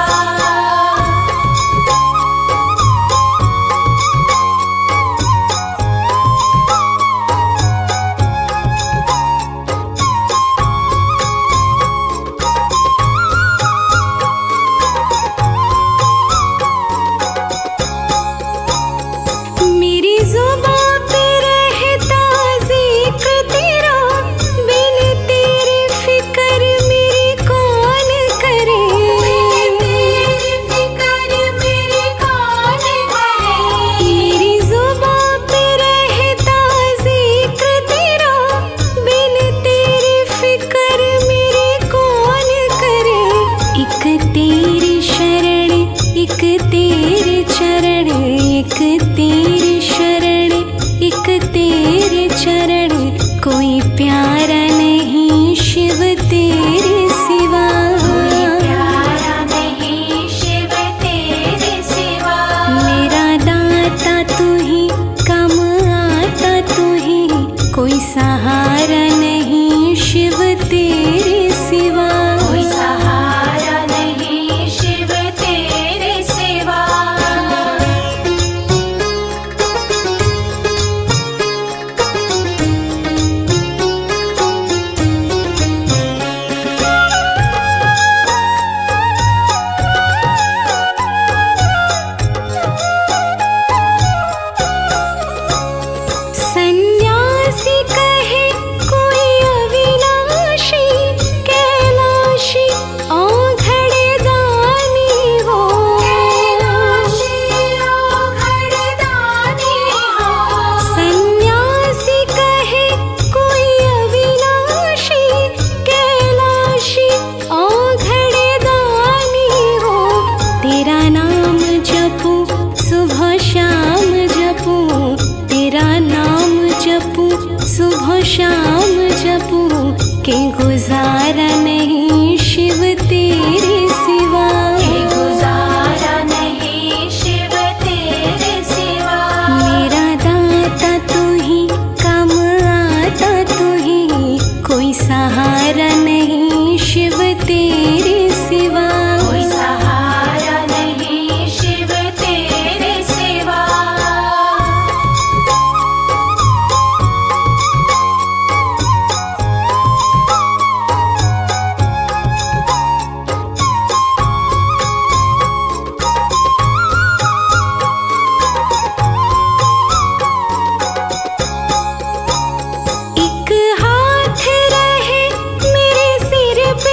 मेरी जुबां पे रहता जिक्र तेरा, बिन तेरे फिक्र मेरी कौन करे। तेरी फिक्र मेरी कौन करे। मेरी जुबां पे रहता जिक्र तेरा, बिन तेरे फिक्र मेरी कौन करे। एक तेरी शरण, एक तेरे चरण, एक तेरी शरण, एक तेरे चरण, कोई प्यारा नहीं शिव तेरे सिवा। कोई प्यारा नहीं शिव तेरे सिवा। मेरा दाता तू ही, काम आता तू ही, कोई सहारा नहीं शिव तेरे सिवा। कोई सहारा नहीं शिव तेरे सिवा। सन्यासी कहे कोई अविनाशी, कैलाशी औघड़ दानी हो। कैलाशी औघड़ दानी हो। सन्यासी कहे कोई अविनाशी, कैलाशी औघड़ दानी हो। तेरा नाम जपूं सुबह शाम जपूं, तेरा नाम जपूं सुबह शाम जपूं, के गुजारा नहीं शिव तेरे सिवा। के गुजारा नहीं शिव तेरे सिवा। मेरा दाता तू ही, काम आता तू ही, कोई सहारा नहीं शिव तेरे सिवा। कोई सहारा नहीं शिव तेरे सिवा। एक हाथ रहे मेरे सिर पे,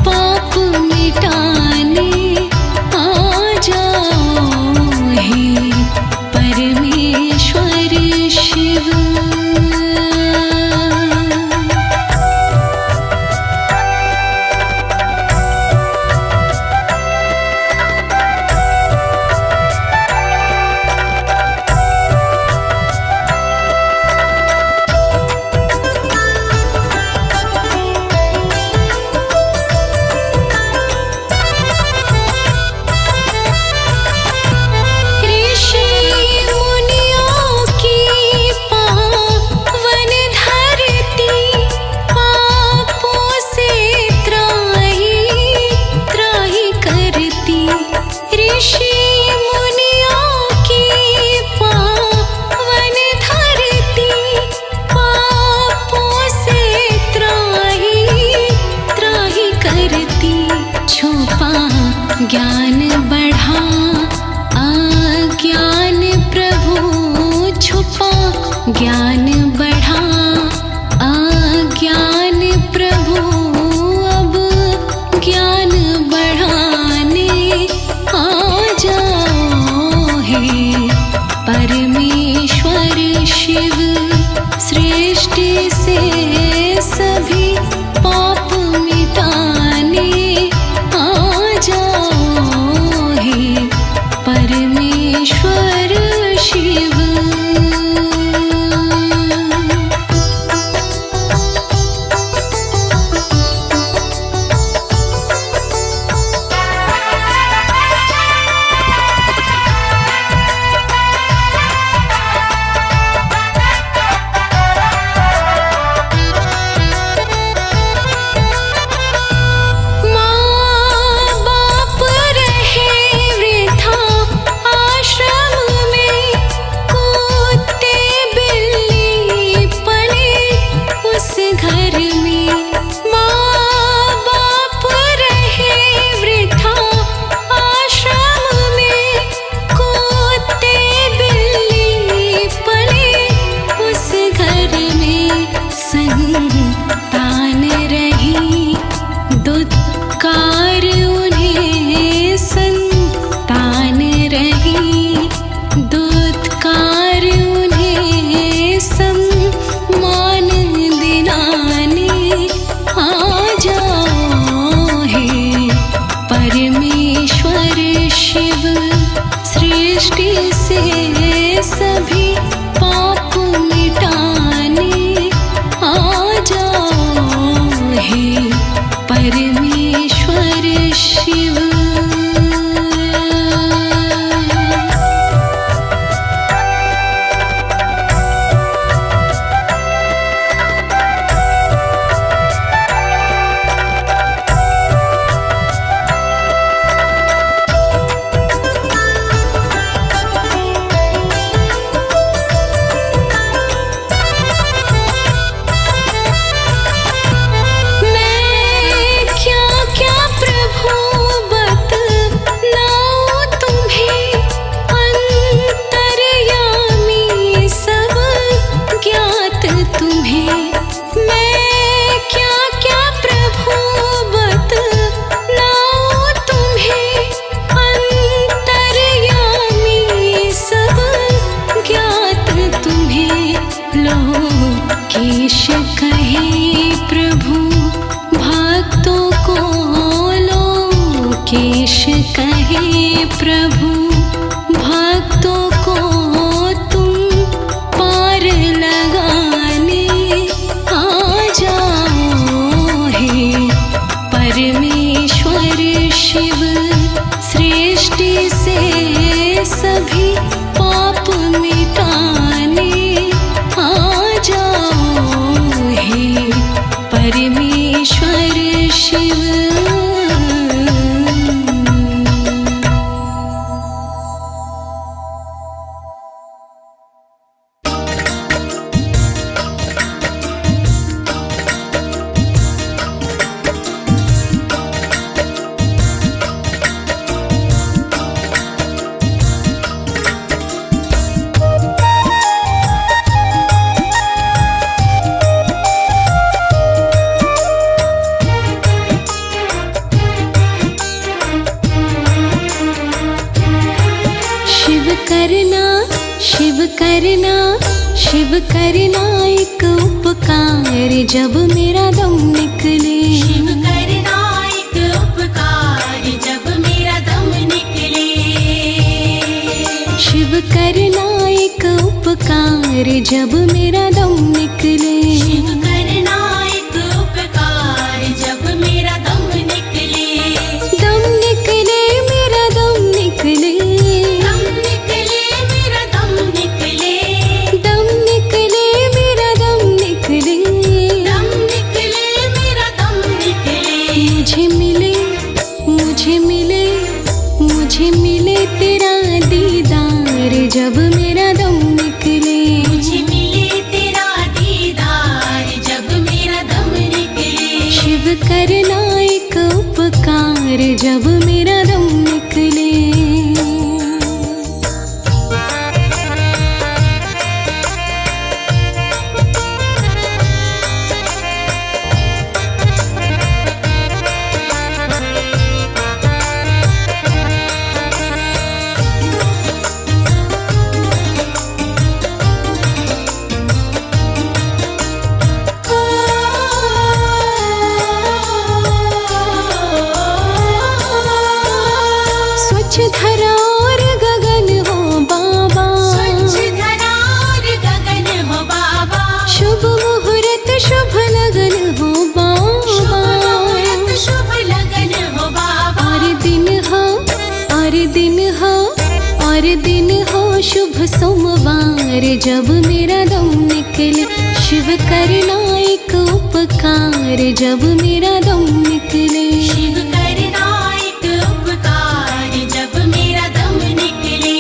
पाप मिटाने आ जाओ हे परमेश्वर शिव। ज्ञान बढ़ा अज्ञान प्रभु छुपा, ज्ञान बढ़ा अज्ञान प्रभु अब ज्ञान बढ़ाने आ जाओ हे परमेश्वर शिव। सृष्टि से सभी पाप मिटाने परमेश्वर शिव। कहे प्रभु भक्तों को तुम पार लगाने आ जाओ हे परमेश्वर शिव। सृष्टि से सभी पाप मिटाने आ जाओ हे परमेश्वर शिव। शिव करना एक उपकार जब मेरा दम निकले। शिव करना एक उपकार जब मेरा दम निकले। शिव करना एक उपकार जब मेरा दम निकले। शिव करना एक उपकार जब मेरा दम निकले। दम निकले मेरा दम निकले। दम निकले मेरा दम निकले। दम निकले मेरा दम निकले। दम निकले मेरा दम निकले। मुझे मिले मुझे मिले मुझे मिले तेरा दीदार जब मेरा दम निकले। मुझे मिले तेरा दीदार जब मेरा दम निकले। शिव करना एक उपकार जब मेरा दम निकले। स्वच्छ धरा और गगन हो बाबा। स्वच्छ धरा और गगन हो बाबा। शुभ मुहूर्त शुभ लगन हो शुभ बाबा। मुहूर्त शुभ लगन हो बाबा। और दिन हो और दिन हो और दिन हो शुभ सोमवार जब मेरा दम निकले। शिव करना एक उपकार जब मेरा दम निकले। शिव करना एक उपकार जब मेरा दम निकले।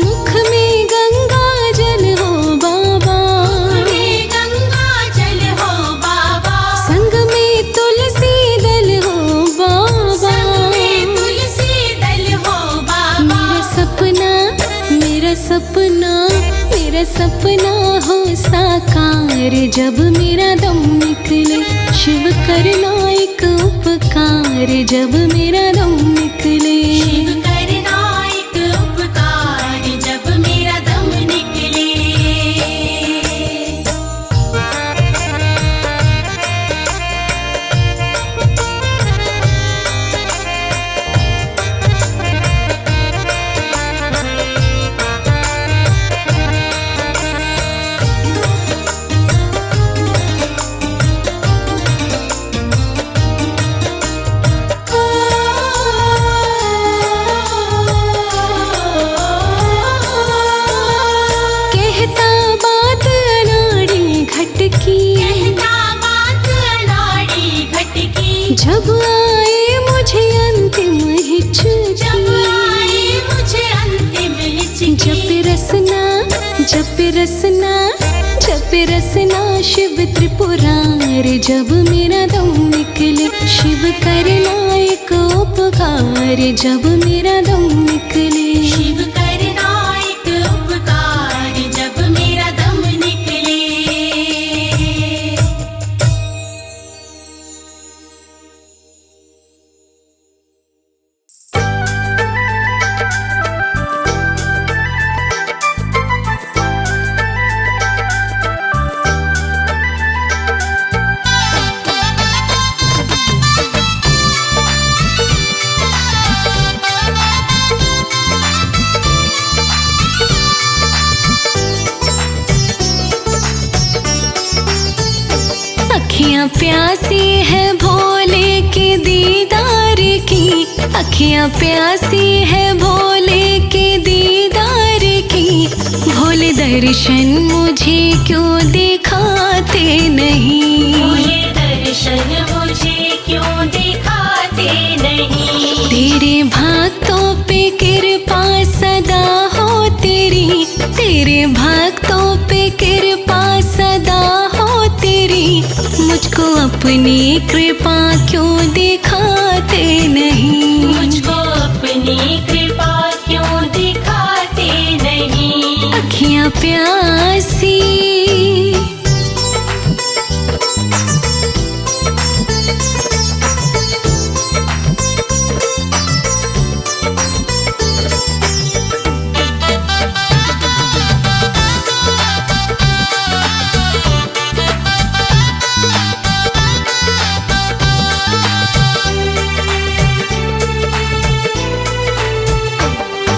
मुख में गंगा जल हो बाबा। में गंगा जल हो बाबा। संग में तुलसी दल हो बाबा। में तुलसी दल हो बाबा। मेरा सपना मेरा सपना मेरा सपना हो साकार जब मेरा दम निकले। शिव करना एक उपकार जब मेरा दम निकले। शिव करना एक उपकार जब मेरा दम निकले। कहता बात अनाड़ी घटकी। कहता बात अनाड़ी घटकी। जब आए मुझे अंतिम जब हिचकी। आए मुझे अंतिम हिचकी। जप रसना जप रसना जप रसना शिव त्रिपुरार जब मेरा दम निकले। शिव करना एक उपकार जब मेरा दम निकले। शिव करना एक उपकार जब मेरा दम निकले। अखियाँ प्यासी है भोले के दीदार की। अखियाँ प्यासी है भोले के दीदार की। भोले दर्शन मुझे क्यों दिखाते नहीं। भोले दर्शन मुझे क्यों दिखाते नहीं। तेरे भक्तों पे कृपा सदा हो तेरी। तेरे भक्तों अपनी कृपा क्यों दिखाते नहीं? मुझको अपनी कृपा क्यों दिखाते नहीं? अखियाँ प्यासी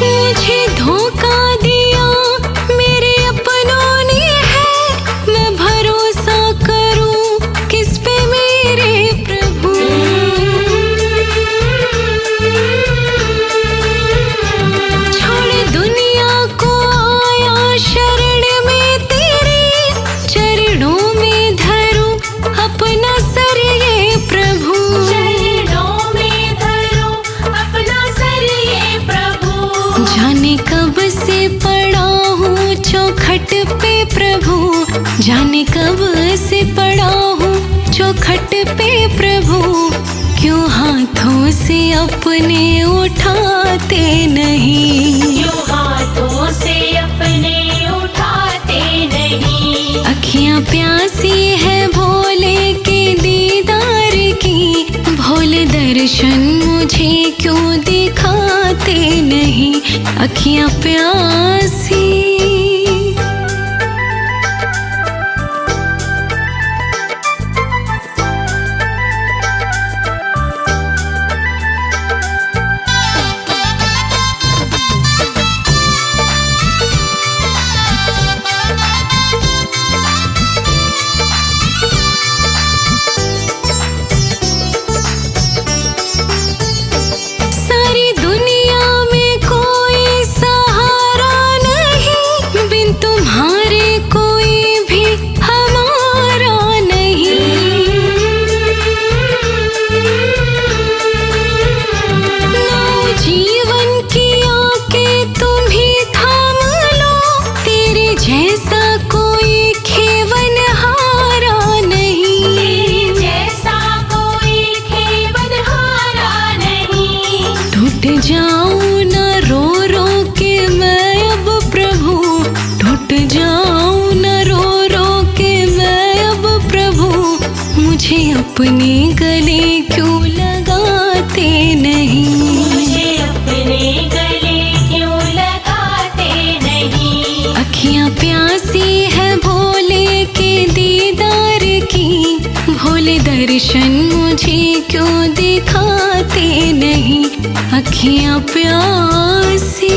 मुझे धोखा दिया मेरे अपनों ने है, मैं भरोसा करूं किस पे मेरे प्रभु? छोड़ दुनिया को आया शरण में तेरे, चरणों में धरूं अपना सर ये प्रभु। चरणों में धरो अपना सर ये प्रभु। जाने कब से पड़ा हूँ चौखट पे प्रभु, जाने कब से पड़ा हूँ चौखट पे प्रभु, क्यों हाथों से अपने उठाते नहीं? क्यों हाथों से अपने उठाते नहीं? अखियाँ प्यासी है भोले के दीदार की, भोले दर्शन मुझे क्यों दिखाते नहीं? अखियाँ प्यासी सारी दुनिया में कोई सहारा नहीं, बिन तुम्हारे कोई भी हमारा नहीं। नाव जीवन की आके तुम ही थाम लो, तेरे जैसा कोई खेवन हारा नहीं। जैसा कोई खेवन हारा नहीं। टूट जाऊं न रो रो के मैं अब प्रभु, टूट जाऊं न रो रो के मैं अब प्रभु, मुझे अपने गले क्यों लगाते नहीं? मुझे अपने गले क्यों लगाते नहीं? अखियाँ प्यासी है भोले के दीदार की, भोले दर्शन मुझे क्यों दिखाते नहीं? अखियाँ प्यासी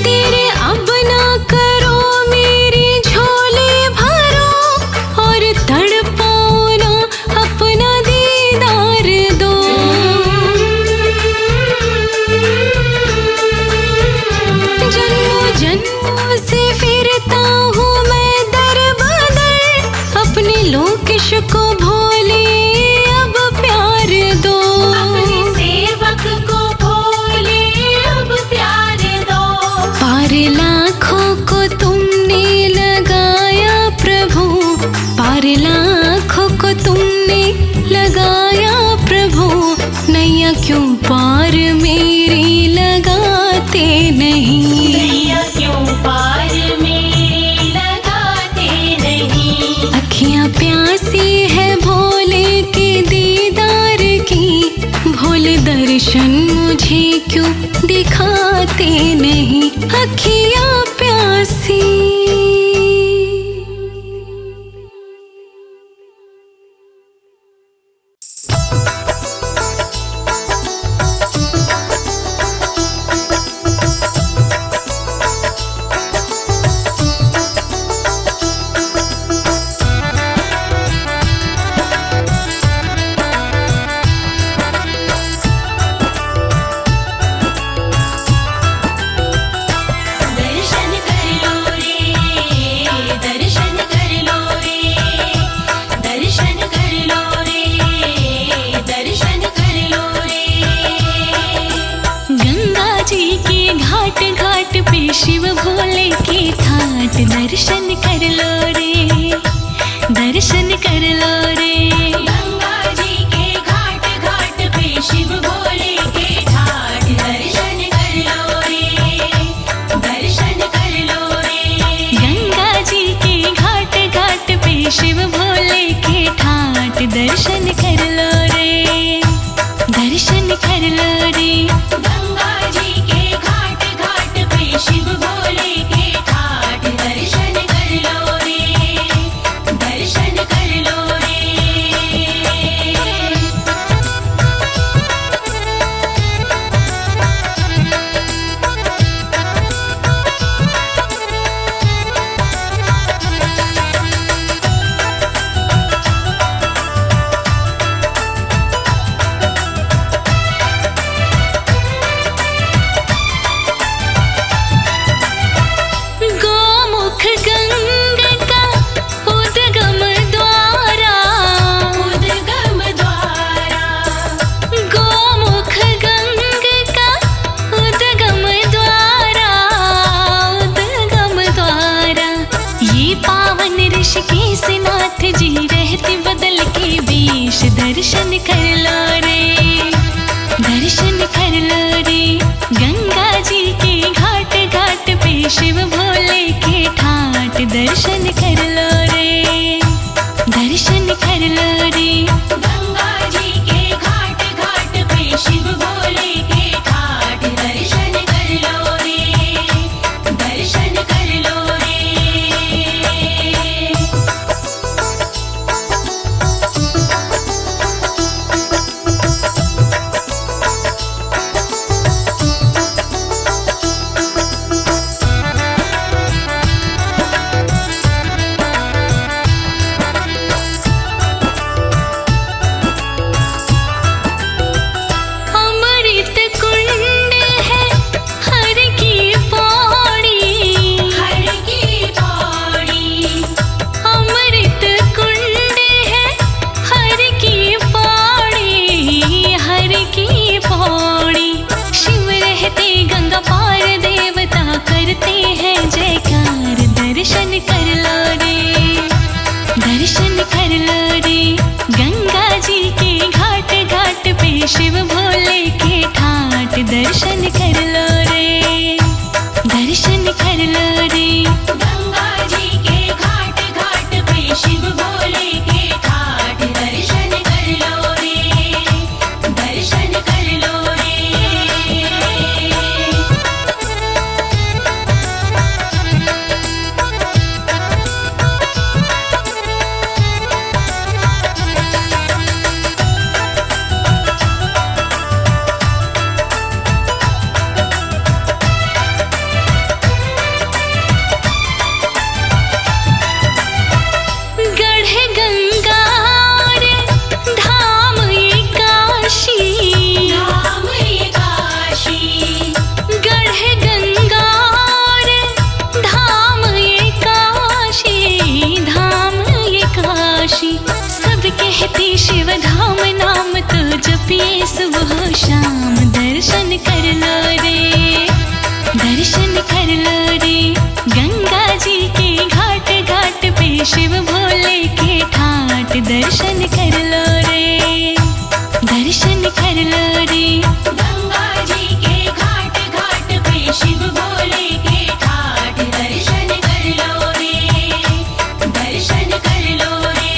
तेरे अब ना करो मेरी झोली भरो, और तड़पाओ ना अपना दीदार दो। जन्मों जन्मों से फिरता हूँ मैं दर बदर, अपने लोकेश को भोले अब प्यार दो। अपने सेवक को भोले अब प्यार दो। पार लाखों को तुमने लगाया प्रभु, पार लाखों को तुमने लगाया प्रभु, नैया क्यों पार मेरी लगाते नहीं? नैया क्यों पार मेरी लगाते नहीं? अखियाँ प्यासी है भोले के दीदार की, भोले दर्शन मुझे क्यों दिखाते नहीं? अखियाँ प्यासी ठाट दर्शन कर लो रे, दर्शन कर लो रे। गंगा जी के घाट घाट पे शिव भोले के ठाट दर्शन कर लो रे, दर्शन कर लो रे। गंगा जी के घाट घाट पे शिव भोले के ठाट दर्शन कर लो रे, दर्शन कर लो रे। गंगा जी के घाट घाट पे शिव भोले के ठाट दर्शन कर लो रे, दर्शन कर लो रे। गोमुख गंगा का उद्गम द्वारा, उद्गम द्वारा, गोमुख गंगा का उद्गम द्वारा, उद्गम द्वारा। ये पावन ऋषिकेश नाथ जी रहते बदल के वेश दर्शन कर लो रे, दर्शन कर लो रे। गंगा जी के घाट घाट पे शिव भोले के ठाट दर्शन कर लो रे, दर्शन कर लो रे। गंगा जी के घाट घाट पे शिव भोले के ठाट दर्शन कर लो रे, दर्शन कर लो रे। अमृत कुंड है हर की पौड़ी, हर की पौड़ी, अमृत कुंड है हर की पौड़ी, हर की पौड़ी। शिव रहते गंगा पार देवता करते हैं जयकार दर्शन कर लो रे, दर्शन कर लो रे। गंगा जी के घाट घाट पे शिव भोले के ठाट दर्शन कर लो रे, दर्शन कर लो रे। गंगा जी के घाट घाट पे शिव भोले के ठाट दर्शन कर लो रे, दर्शन कर लो रे। गढ़ गंगा रे धाम ये काशी, धाम ये काशी, गढ़ गंगा रे धाम ये काशी, धाम ये काशी। सब कहते शिव धाम नाम तो जपिए सुबह शाम दर्शन कर लो रे, दर्शन कर लो रे। गंगा जी के घाट घाट पे शिव भोले के ठाट दर्शन कर लो रे, दर्शन कर लो रे। गंगा जी के घाट घाट पे शिव भोले के ठाट दर्शन कर लो रे, दर्शन कर लो रे।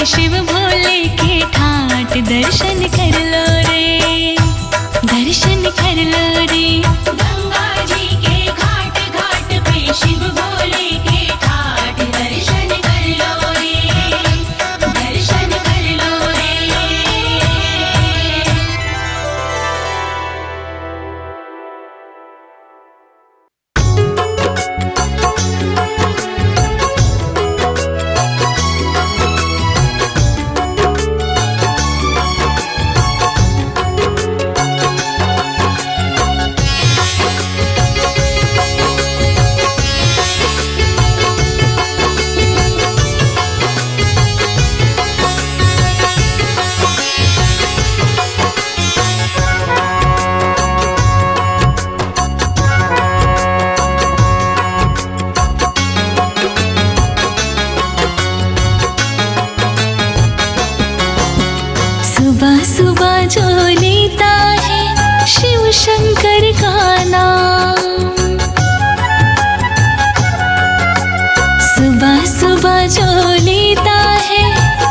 शिव भोले के ठाट दर्शन कर लो रे। सुबह सुबह जो लेता है शिव शंकर का नाम, सुबह सुबह जो लेता है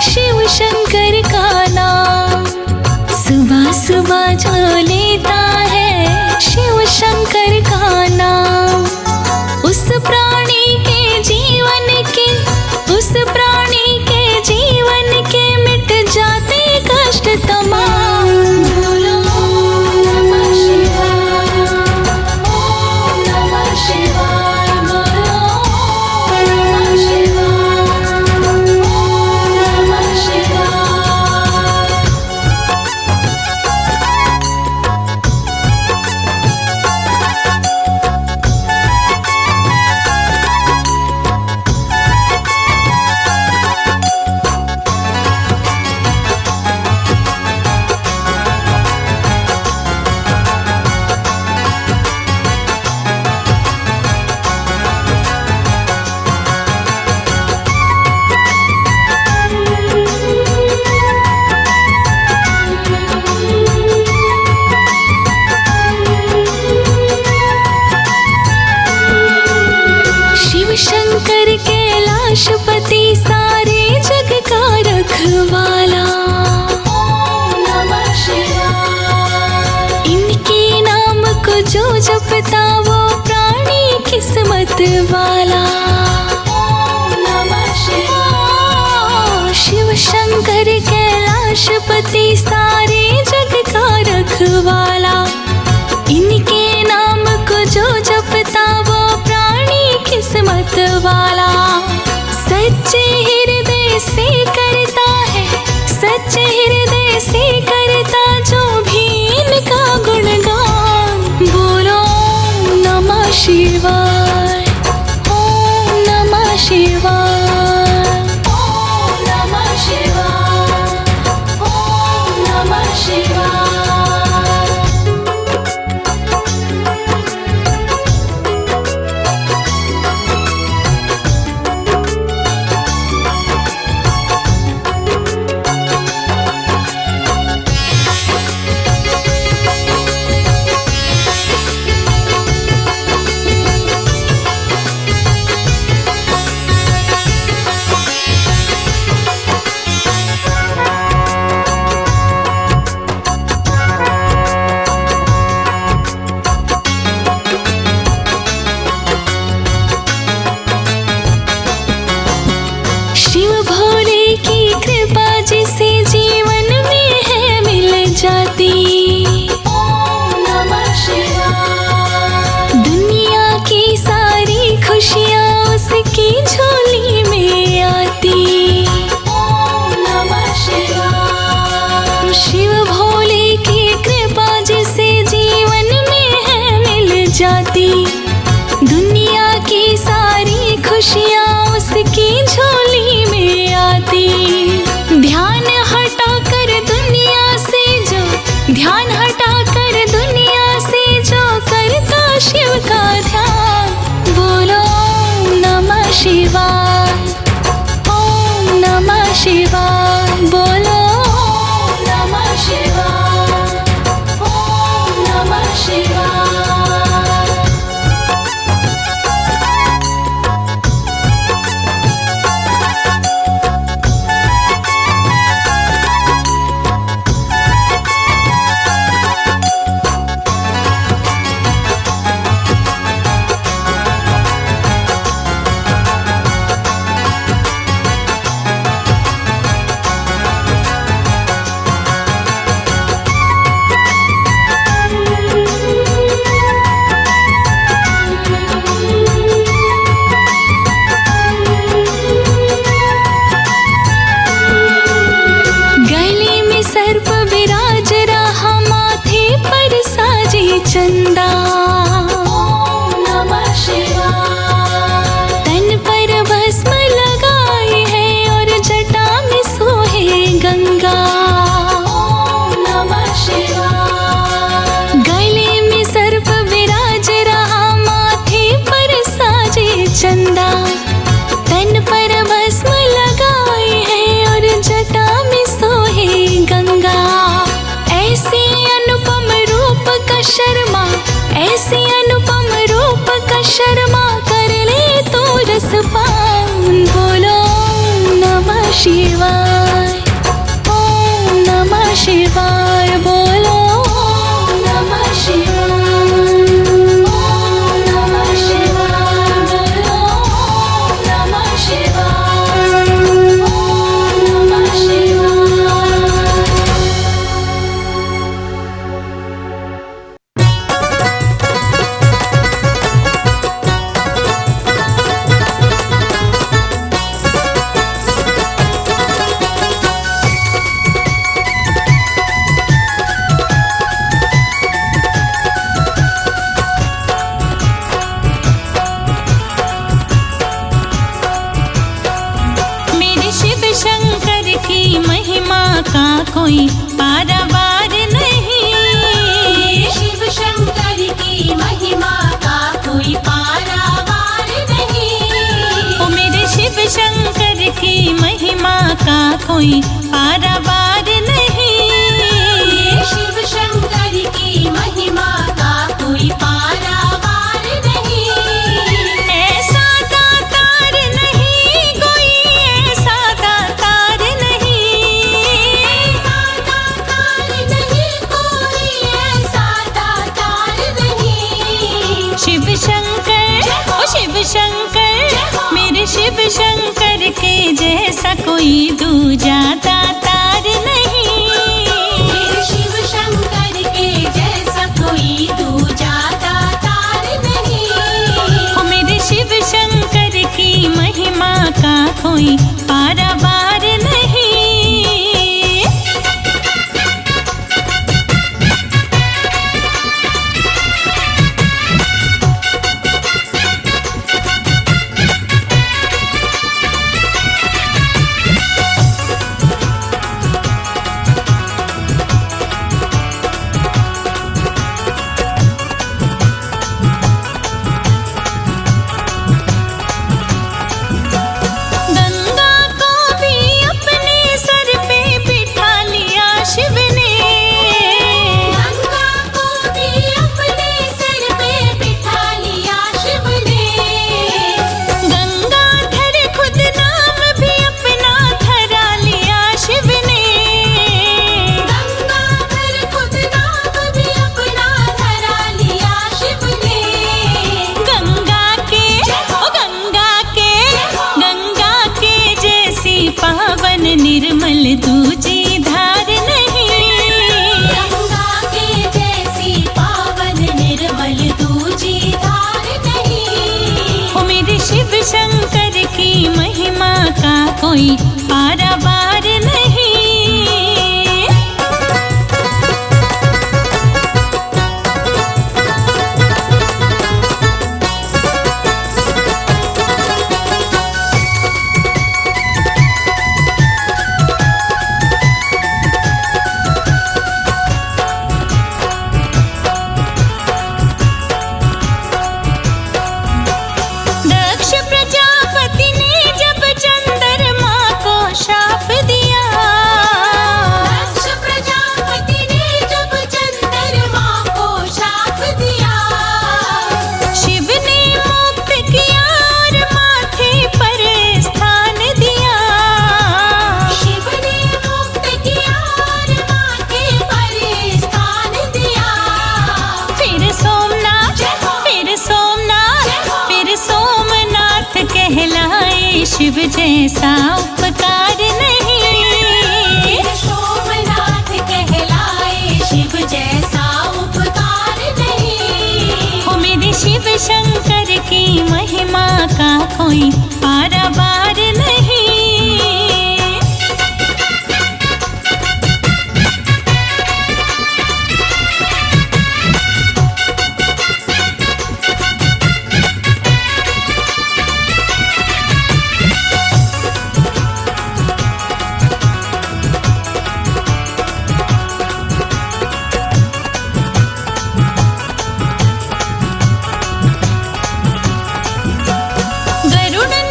शिव शंकर का नाम, सुबह सुबह जो लेता है शिव शंकर का नाम, उस प्राणी के जीवन के, उस प्राणी के जीवन के मिट जाते कष्ट तमाम। बोलो ओम नमः शिवाय, ओम नमः शिवाय, बोलो ओम नमः शिवाय, ओम नमः शिवाय। शिव शंकर कैलाशपति सारे जग का रखवाला, ओम नमः शिवाय। इनके नाम को जो जपता वो प्राणी किस्मत वाला, ओम नमः शिवाय। शिव शंकर कैलाशपति सारे जग का रखवाला, इनके नाम को जो जपता वो प्राणी किस्मत वाला, सच्चे हृदय से करता है, सच्चे हृदय से करता जो भी इनका गुणगान। बोलो ओम नमः शिवाय, ओम नमः शिवाय, ओम नमः शिवाय, ओम नमः शिवाय। शिव भोले की कृपा जिसे जीवन में है मिल जाती, ओम नमः शिवाय। दुनिया की सारी खुशियाँ उसकी झोली में आती, ओम नमः शिवाय। शिव भोले की कृपा जिसे जीवन में है मिल जाती, दुनिया की सारी खुशियाँ उसकी झोली में आती। ध्यान हटा कर दुनिया से जो, ध्यान हटा कर दुनिया से जो करता शिव का ध्यान। बोलो ओम नमः शिवाय, ओम नमः शिवाय, बोलो ओम नमः शिवाय, ओम नमः शिवाय। पावन बोलो नमः शिवाय, ओम नमः शिवाय बोलो नमः शिवाय, ओम नमः शिवाय बोलो नमः शिवाय, ओम नमः शिवाय। मेरे शिव शंकर की महिमा का कोई पारावार नहीं, शिव शंकर की महिमा का कोई पारावार नहीं। ओ मेरे शिव शंकर की महिमा का कोई पारावार नहीं, शिव शंकर की महिमा का कोई पारावार नहीं। ऐसा दातार नहीं कोई, ऐसा दातार नहीं, ऐसा दातार नहीं कोई, ऐसा दातार नहीं। शिव शंकर, ओ शिव शंकर, मेरे शिव शंकर के जैसा कोई दूजा दातार नहीं, मेरे शिव शंकर के जैसा कोई दूजा दातार नहीं। ओ मेरे शिव शंकर की महिमा का कोई पारावार नहीं। गंगा को भी अपने सर पे बिठा लिया शिव ने, गंगा को भी अपने सर पे बिठा लिया शिव ने। गंगाधर खुद नाम भी अपना धरा लिया शिव ने, गंगाधर खुद नाम भी अपना धरा लिया शिव ने। गंगा के, ओ गंगा के, गंगा के जैसी पावन निर्मल दूजी धार नहीं, गंगा के जैसी पावन निर्मल दूजी धार नहीं। ओ मेरे शिव शंकर की महिमा का कोई पारावार नहीं। दक्ष प्रजापति ने जब चंद्रमा को शाप दिया, दक्ष प्रजापति ने जब चंद्रमा को शाप दिया, शिव ने मुक्त किया और माथे पर स्थान दिया, शिव ने मुक्त किया और माथे पर स्थान दिया। फिर सोमनाथ, फिर सोमनाथ, फिर सोमनाथ कहलाए, शिव जैसा उपकार नहीं, सोमनाथ कहलाए, शिव जैसा उपकार नहीं। ओ मेरे शिव शंकर की महिमा का कोई पारावार नहीं। गरुड़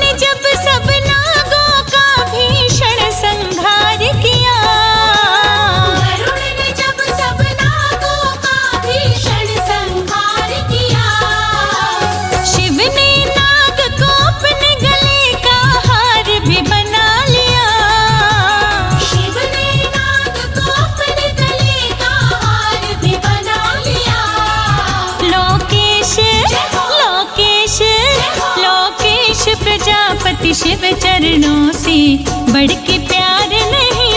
चरणों से बढ़ के प्यार नहीं।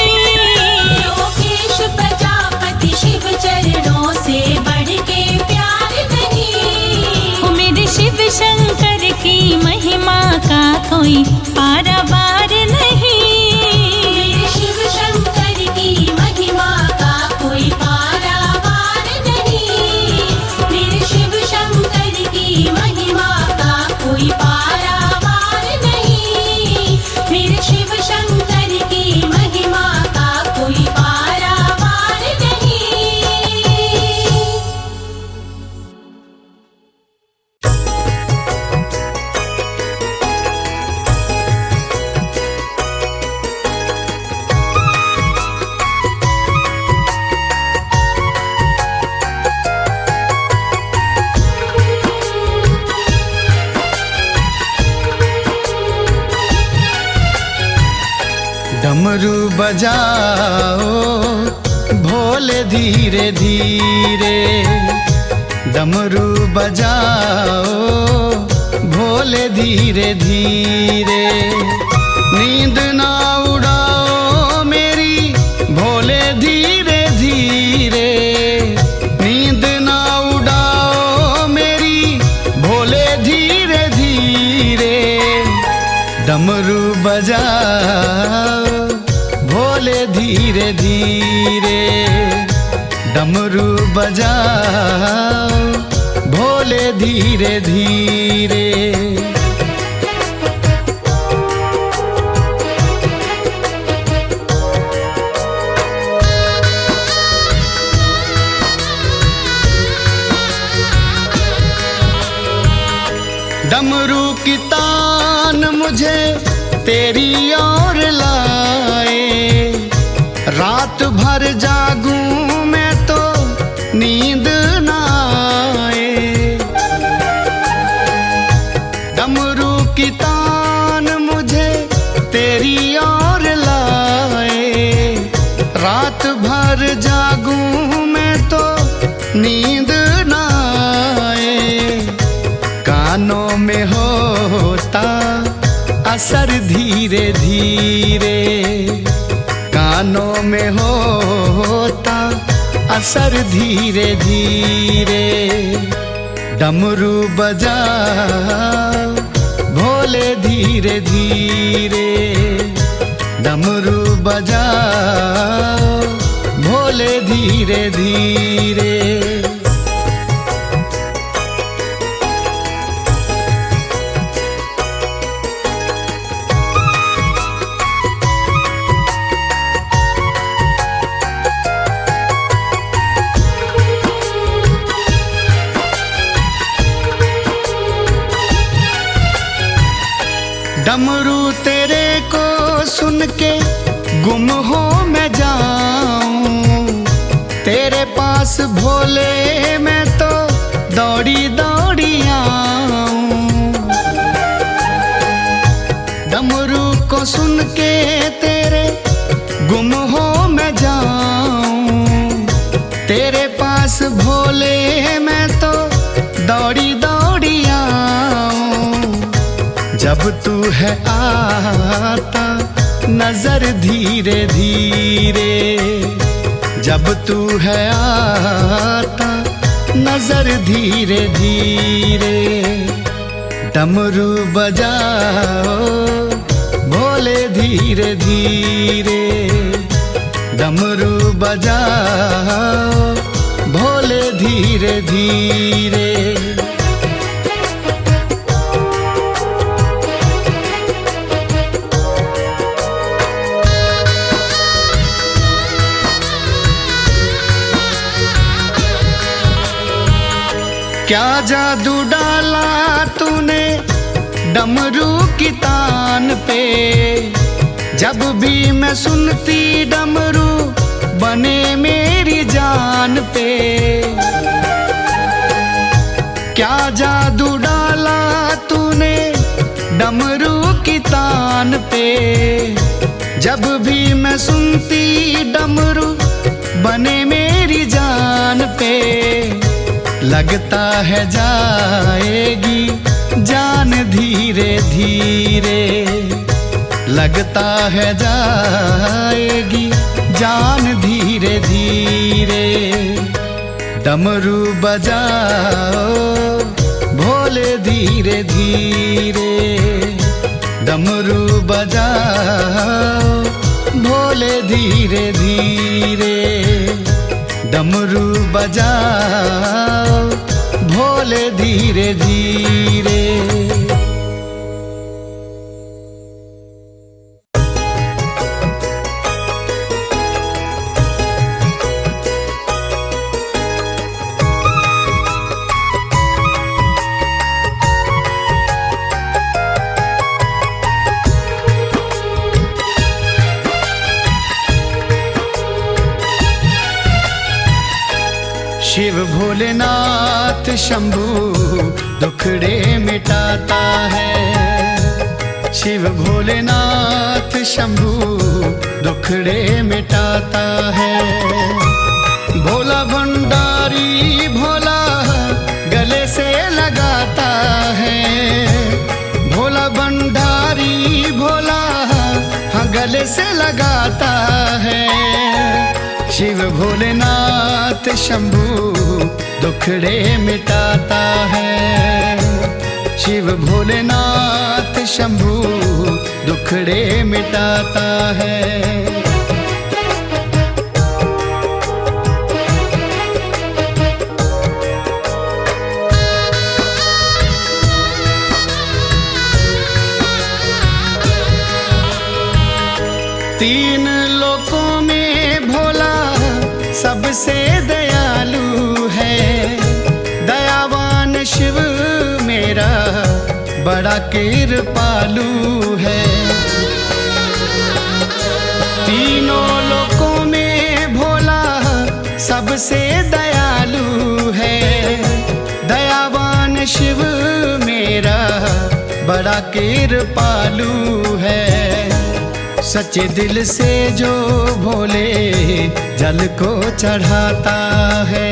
लोकेश प्रजापति शिव चरणों से बढ़ के प्यार नहीं। ओ मेरे शिव शंकर की महिमा का कोई पारावार नहीं। मेरे शिव शंकर की महिमा का कोई पारावार नहीं। मेरे शिव शंकर की महिमा का कोई पारावार नहीं। मेरे शिव शंकर की महिमा का कोई पारावार नहीं। डमरू बजाओ भोले धीरे धीरे, डमरू बजाओ भोले धीरे धीरे। नींद ना उड़ाओ मेरी भोले धीरे धीरे, नींद ना उड़ाओ मेरी भोले धीरे धीरे। डमरू बजाओ भोले धीरे धीरे, डमरू बजाओ भोले धीरे धीरे। डमरू की तान मुझे तेरी ओर लाए, रात भर जागूं मैं तो नींद ना आए। डमरू की तान मुझे तेरी ओर लाए, रात भर जागूं मैं तो नींद ना आए। कानों में होता असर धीरे धीरे, कानों में होता असर धीरे धीरे। डमरू बजाओ भोले धीरे धीरे, डमरू बजाओ भोले धीरे धीरे। डमरू तेरे को सुन के गुम हो मैं जाऊं, तेरे पास भोले मैं तो दौड़ी दौड़ी आऊं। डमरू को सुन के तेरे गुम हो मैं जाऊं, तेरे पास भोले मैं तो दौड़ी दौड़ी आऊं। जब तू है आता नजर धीरे धीरे, जब तू है आता नजर धीरे धीरे। डमरू बजाओ भोले धीरे धीरे, डमरू बजाओ भोले धीरे धीरे। क्या जादू डाला तूने डमरू की तान पे, जब भी मैं सुनती डमरू बने मेरी जान पे। क्या जादू डाला तूने डमरू की तान पे, जब भी मैं सुनती डमरू बने मेरी जान पे। लगता है जाएगी जान धीरे धीरे, लगता है जाएगी जान धीरे धीरे। डमरू बजाओ भोले धीरे धीरे, डमरू बजाओ भोले धीरे धीरे, डमरू बजाओ भोले धीरे धीरे। शिव भोलेनाथ शंभू दुखड़े मिटाता है। शिव भोलेनाथ शंभू दुखड़े मिटाता है। भोला भंडारी भोला गले से लगाता है। भोला भंडारी भोला हाँ गले से लगाता है। शिव भोलेनाथ शंभू दुखड़े मिटाता है। शिव भोलेनाथ शंभू दुखड़े मिटाता है। तीन लोकों में भोला सबसे दयालु है। दयावान शिव मेरा बड़ा कृपालु है। तीनों लोकों में भोला सबसे दयालु है। दयावान शिव मेरा बड़ा कृपालु है। सच्चे दिल से जो भोले जल को चढ़ाता है।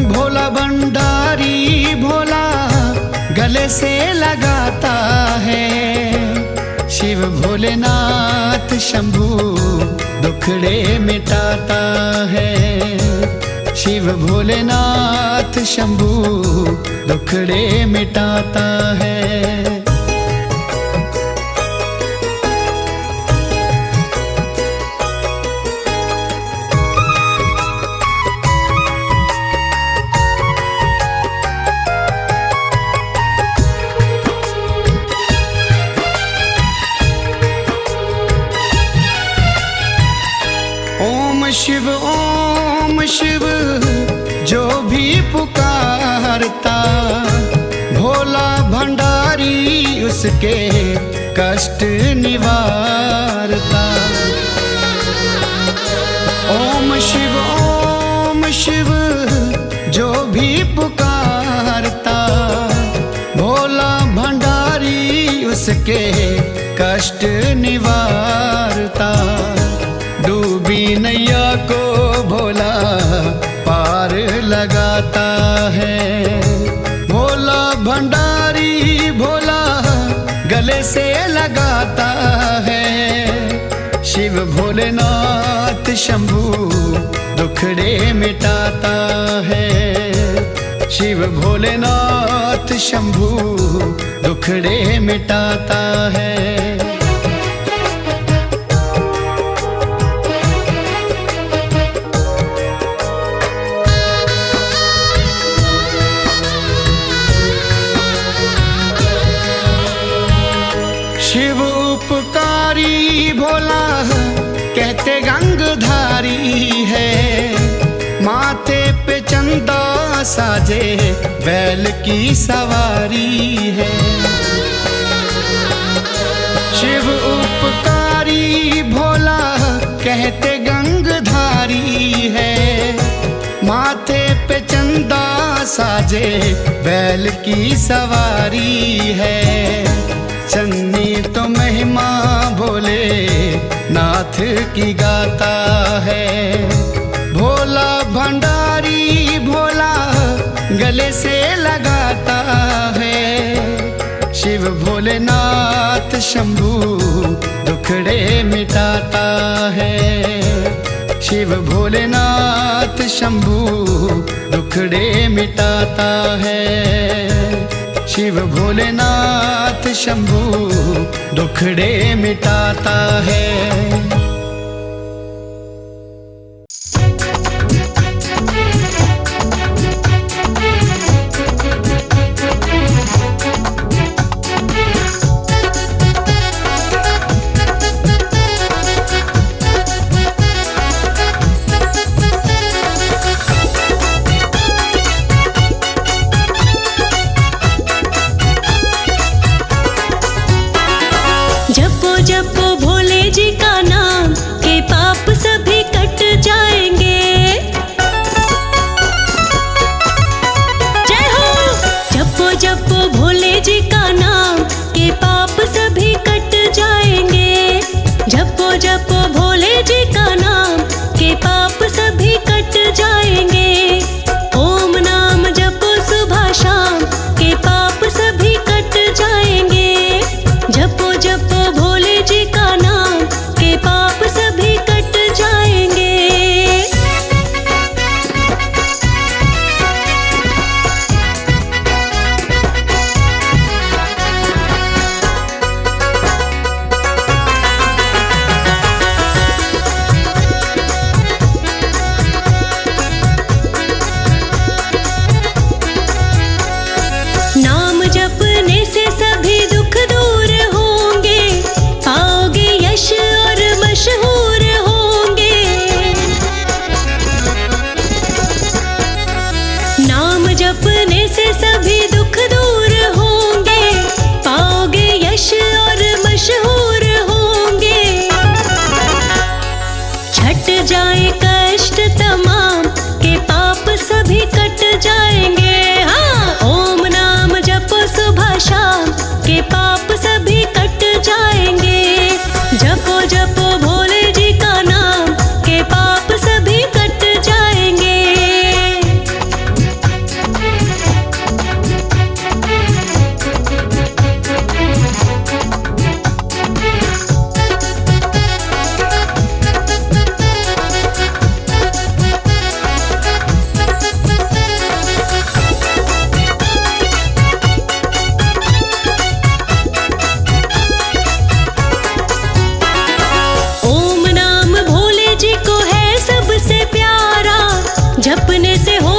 भोला भंडारी भोला गले से लगाता है। शिव भोलेनाथ शंभू दुखड़े मिटाता है। शिव भोलेनाथ शंभू दुखड़े मिटाता है। ओम शिव जो भी पुकारता, भोला भंडारी उसके कष्ट निवारता। ओम शिव जो भी पुकारता, भोला भंडारी उसके कष्ट निवारता। डूबी नैया को भोला पार लगाता है। भोला भंडारी भोला गले से लगाता है। शिव भोलेनाथ शंभू दुखड़े मिटाता है। शिव भोलेनाथ शंभू दुखड़े मिटाता है। शिव उपकारी भोला कहते गंगधारी है। माथे पे चंदा साजे बैल की सवारी है। शिव उपकारी भोला कहते गंगधारी है। माथे पे चंदा साजे बैल की सवारी है। चन्नी तो महिमा भोले नाथ की गाता है। भोला भंडारी भोला गले से लगाता है। शिव भोलेनाथ शंभू दुखड़े मिटाता है। शिव भोलेनाथ शंभू दुखड़े मिटाता है। शिव भोलेनाथ शंभू दुखड़े मिटाता है। जपो जपो भोले जी का नाम के पाप सभी कट जाएंगे। जय हो। जपो जपो भोले जी का नाम के पाप सभी कट जाएंगे। जपो जपो भोले जी का नाम के पाप सभी कट जाएंगे। ओम नाम जपो सुबह शाम के पाप सभी कट जाएंगे। जपो जपो भोले जी का नाम के पाप सभी कट जाएंगे। नाम जपने से सभी दुख दूर होंगे। पाओगे यश और मशहूर होंगे। नाम जपने से सभी दुख दूर होंगे। पाओगे यश और मशहूर होंगे। छट जाए कष्ट तमाम के पाप सभी कट जाएंगे। हाँ, ओम नाम जपो सुबह शाम के पाप सभी कट जाएंगे। जपो जपो भोले जी का नाम के पाप सभी कट जाएंगे। ओम नाम भोले जी को है सबसे प्यारा। जपने से हो